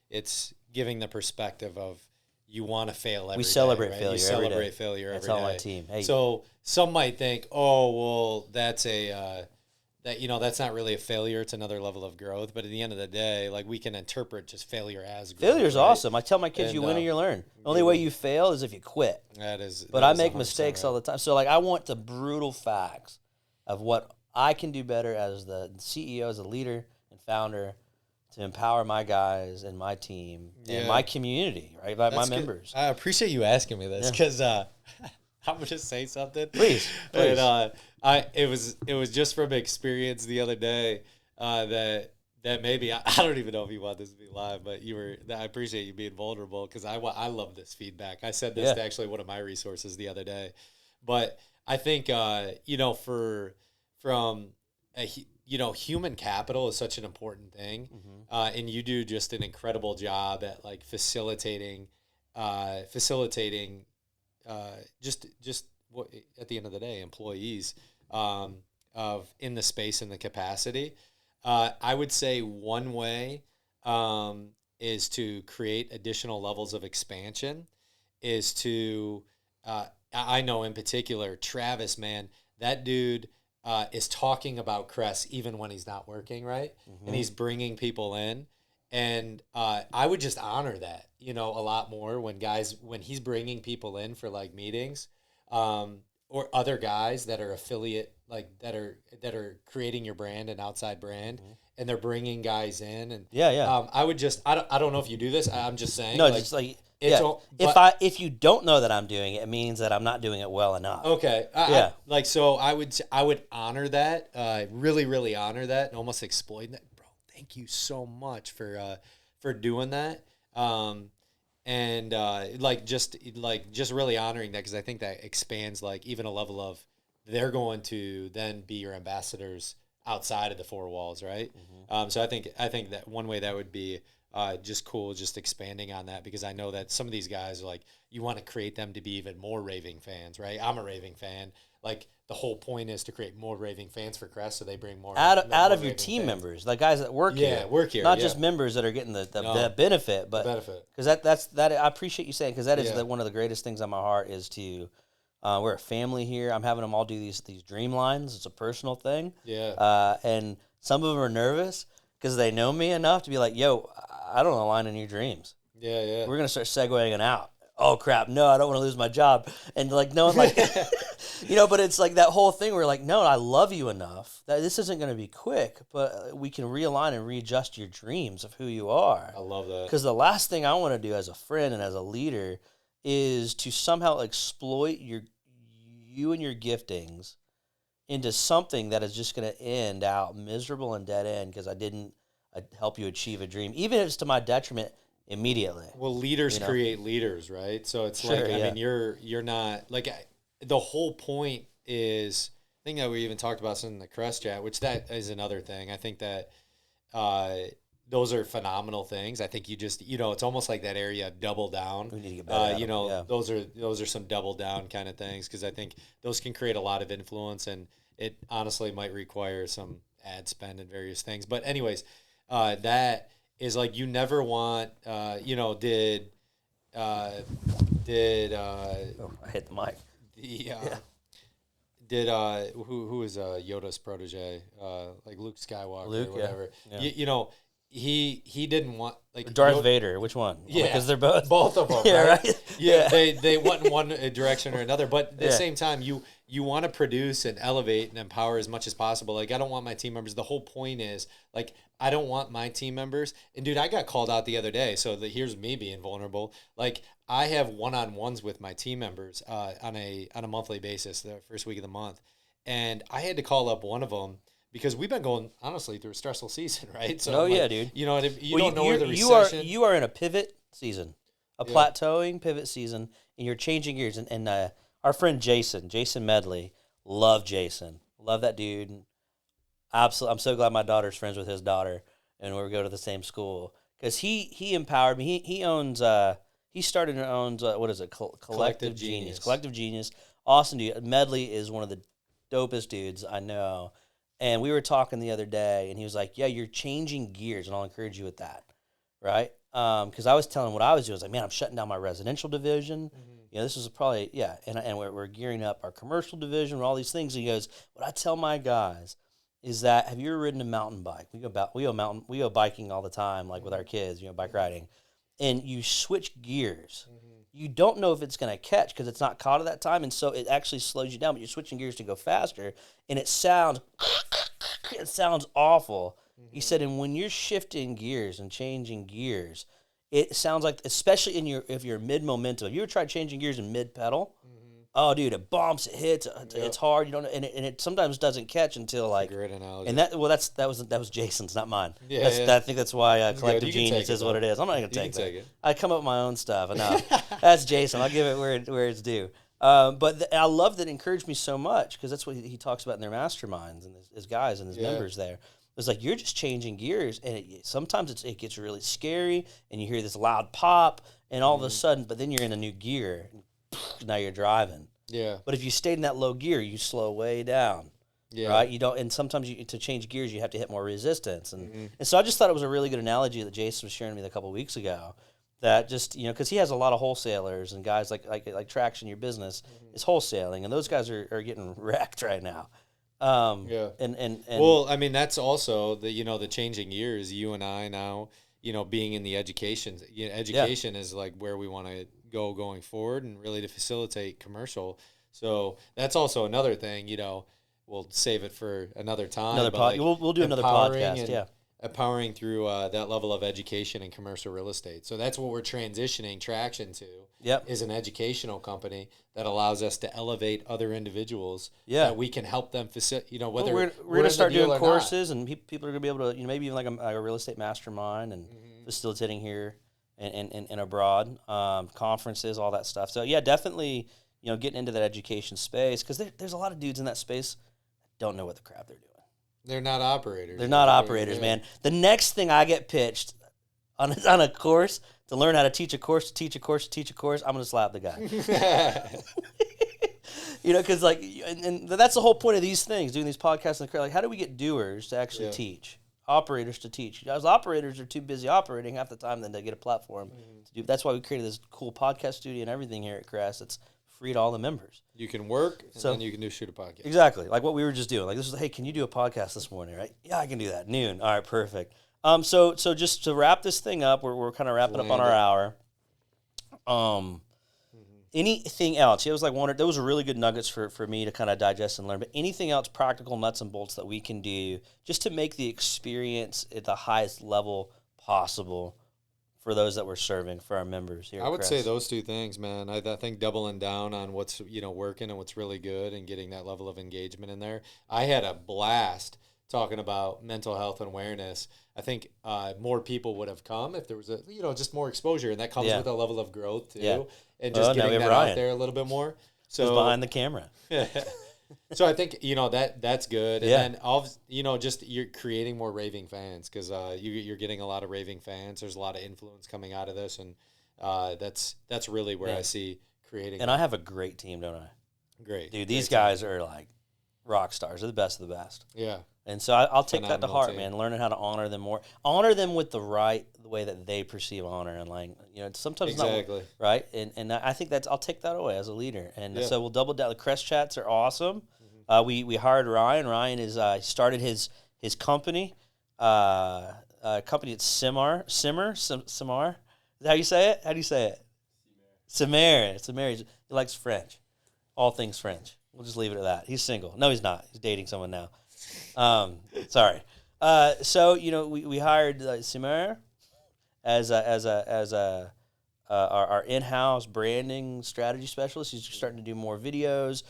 it's giving the perspective of you want to fail every day. We celebrate right? failure You every celebrate day. failure every day. That's all my team. Hey. So some might think, oh, well, that's that's not really a failure. It's another level of growth. But at the end of the day, we can interpret just failure as growth. Failure's awesome. I tell my kids, you win or you learn. The only way you fail is if you quit. That is. But I make mistakes all the time. So I want the brutal facts of what I can do better as the CEO, as a leader and founder, to empower my guys and my team and my community, right? Like my members. I appreciate you asking me this because I'm gonna say something. Please. And, it was just from experience the other day that maybe I don't even know if you want this to be live, but I appreciate you being vulnerable because I love this feedback. I said this to actually one of my resources the other day, but I think human capital is such an important thing, and you do just an incredible job at like facilitating just what at the end of the day, employees of in the space and the capacity. I would say one way is to create additional levels of expansion. Is to I know in particular Travis, man, that dude. Is talking about CRES even when he's not working, right? And he's bringing people in. And I would just honor that, a lot more when he's bringing people in for like meetings or other guys that are affiliate, like that are creating your brand and outside brand. And they're bringing guys in. And I would just, I don't know if you do this. I'm just saying. No, just like, if you don't know that I'm doing it, it means that I'm not doing it well enough. Okay. So I would honor that, really, really honor that and almost exploit that. Bro, thank you so much for doing that. Just really honoring that because I think that expands like even a level of they're going to then be your ambassadors outside of the four walls, right? So I think that one way that would be just cool, just expanding on that because I know that some of these guys are like you want to create them to be even more raving fans, right? I'm a raving fan. Like the whole point is to create more raving fans for CRES, so they bring more out of your team members, like guys that work here, not just members that are getting the benefit, but because that's I appreciate you saying because that is one of the greatest things on my heart is to. We're a family here. I'm having them all do these dream lines. It's a personal thing. And some of them are nervous because they know me enough to be like, yo, I don't align in your dreams. We're going to start segueing it out. Oh, crap. No, I don't want to lose my job. And like, no one like, but it's like that whole thing where like, no, I love you enough that this isn't going to be quick, but we can realign and readjust your dreams of who you are. I love that. Because the last thing I want to do as a friend and as a leader is to somehow exploit you and your giftings into something that is just going to end out miserable and dead end because I didn't help you achieve a dream, even if it's to my detriment immediately. Well, leaders create leaders, right? So it's I mean, you're not like the whole point is I think that we even talked about this in the CRES chat, which that is another thing. I think that those are phenomenal things. I think you just, it's almost like that area of double down. We need to get better. Those are some double down kind of things because I think those can create a lot of influence and it honestly might require some ad spend and various things. But anyways, that is like you never want, I hit the mic. Who is Yoda's protege? Like Luke Skywalker or whatever. Yeah. He didn't want like Darth Vader. Which one? Yeah, because they're both of them. Yeah, right. Yeah, they went in one direction or another, but at the same time, you want to produce and elevate and empower as much as possible. Like I don't want my team members. The whole point is like I don't want my team members. And dude, I got called out the other day. So here's me being vulnerable. Like I have one-on-ones with my team members on a monthly basis, the first week of the month, and I had to call up one of them. Because we've been going, honestly, through a stressful season, right? So dude. You know, you don't know where the recession... You are in a pivot season, plateauing pivot season, and you're changing gears. And our friend Jason Medley, love Jason. Love that dude. Absolutely, I'm so glad my daughter's friends with his daughter, and we go to the same school. Because he empowered me. He owns, he started and owns, what is it, Collective Genius. Collective Genius. Awesome dude. Medley is one of the dopest dudes I know. And we were talking the other day, and he was like, yeah, you're changing gears, and I'll encourage you with that, right? Because I was telling him what I was doing. I was like, man, I'm shutting down my residential division. This is probably, and we're gearing up our commercial division, all these things. And he goes, what I tell my guys is that, have you ever ridden a mountain bike? We go biking all the time, like with our kids, bike riding. and you switch gears, you don't know if it's going to catch because it's not caught at that time, and so it actually slows you down. But you're switching gears to go faster, and it sounds awful. He said, and when you're shifting gears and changing gears, it sounds like, especially if you're mid momentum. If you ever tried changing gears in mid pedal, oh, dude, it bumps, it hits, it's hard. You don't, and it sometimes doesn't catch until like. That's a great analogy. And that was Jason's, not mine. Yeah, I think that's why Collective Genius is what it is. I'm not gonna take it. I come up with my own stuff. Enough. That's Jason. I'll give it where it's due. But I love that it encouraged me so much because that's what he talks about in their masterminds and his guys and his members there. It's like you're just changing gears, and sometimes it gets really scary, and you hear this loud pop, and all of a sudden, but then you're in a new gear. Now you're driving. Yeah. But if you stayed in that low gear, you slow way down. Yeah. Right. You don't, and sometimes to change gears, you have to hit more resistance, and so I just thought it was a really good analogy that Jason was sharing with me a couple of weeks ago. That just because he has a lot of wholesalers and guys like Traction, your business is wholesaling, and those guys are getting wrecked right now. And well, I mean, that's also the changing years. You and I now, being in the education is like where we want to go going forward, and really to facilitate commercial. So that's also another thing. We'll save it for another time. We'll do another podcast. Yeah. Empowering through that level of education and commercial real estate. So that's what we're transitioning Traction to. Yep. Is an educational company that allows us to elevate other individuals. Yeah. That we can help them whether we're going to start doing courses, and people are going to be able to maybe even like a real estate mastermind and facilitating here and abroad, conferences, all that stuff. So yeah, definitely getting into that education space because there's a lot of dudes in that space that don't know what the crap they're doing. They're not operators. They're not operators, man. The next thing I get pitched on a course to learn how to teach a course, I'm going to slap the guy. Because and that's the whole point of these things, doing these podcasts. Like, how do we get doers to actually teach, operators to teach? As operators are too busy operating half the time than to get a platform to do. That's why we created this cool podcast studio and everything here at CRES. It's free to all the members. You can work, and then you can shoot a podcast. Exactly, like what we were just doing. Like this was, hey, can you do a podcast this morning? Right? Yeah, I can do that. Noon. All right, perfect. So just to wrap this thing up, we're kind of wrapping up on our hour. Anything else? It was like those were really good nuggets for me to kind of digest and learn. But anything else, practical nuts and bolts that we can do just to make the experience at the highest level possible for those that we're serving, for our members here. I would say those two things, man. I think doubling down on what's working and what's really good, and getting that level of engagement in there. I had a blast talking about mental health and awareness. I think more people would have come if there was just more exposure, and that comes with a level of growth too, and just getting that out there a little bit more. So who's behind the camera. So I think that's good, and then just you're creating more raving fans because you're getting a lot of raving fans. There's a lot of influence coming out of this, and that's really where I see creating. And I have a great team, don't I? Great, dude. These guys are like rock stars. They're the best of the best. Yeah. And so I'll take that to heart, man. Learning how to honor them more, honor them with the way that they perceive honor, and sometimes it's not right. And I think I'll take that away as a leader. And so we'll double down. The CRES chats are awesome. We hired Ryan. Ryan is started his company, company at Simar. Is that how you say it? How do you say it? Simar. He likes French, all things French. We'll just leave it at that. He's single. No, he's not. He's dating someone now. Sorry. So we hired Simar as our in-house branding strategy specialist. He's starting to do more videos.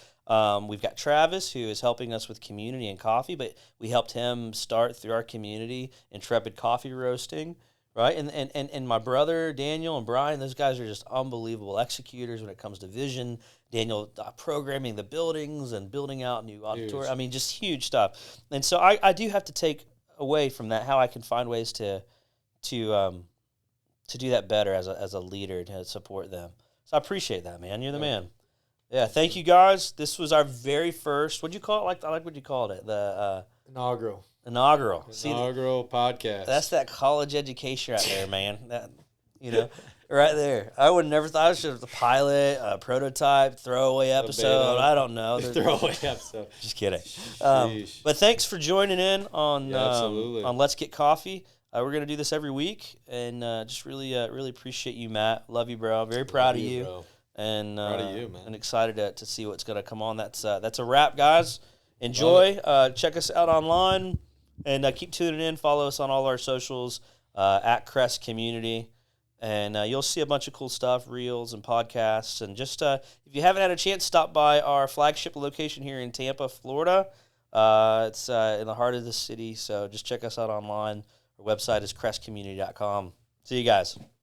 We've got Travis, who is helping us with community and coffee, but we helped him start through our community Intrepid Coffee Roasting, right? And my brother Daniel and Brian, those guys are just unbelievable executors when it comes to vision. Daniel programming the buildings and building out new auditorium. I mean, just huge stuff. And so I do have to take away from that how I can find ways to do that better as a leader to support them. So I appreciate that, man. You're the man. Yeah, thank you guys. This was our very first. What'd you call it? I like what you called it. The inaugural podcast. That's that college education right there, man. That right there. I would never thought it should have a pilot, a prototype, throwaway episode. I don't know. Throwaway episode. Just kidding. But thanks for joining in on Let's Get Coffee. we're gonna do this every week, and just really appreciate you, Matt. Love you, bro. Very proud of you, bro. and Proud of you, man. and excited to see what's gonna come on. That's a wrap, guys. Enjoy. Check us out online, and keep tuning in. Follow us on all our socials at CRES Community. And you'll see a bunch of cool stuff, reels and podcasts. And just if you haven't had a chance, stop by our flagship location here in Tampa, Florida. It's in the heart of the city, so just check us out online. Our website is crescommunity.com. See you guys.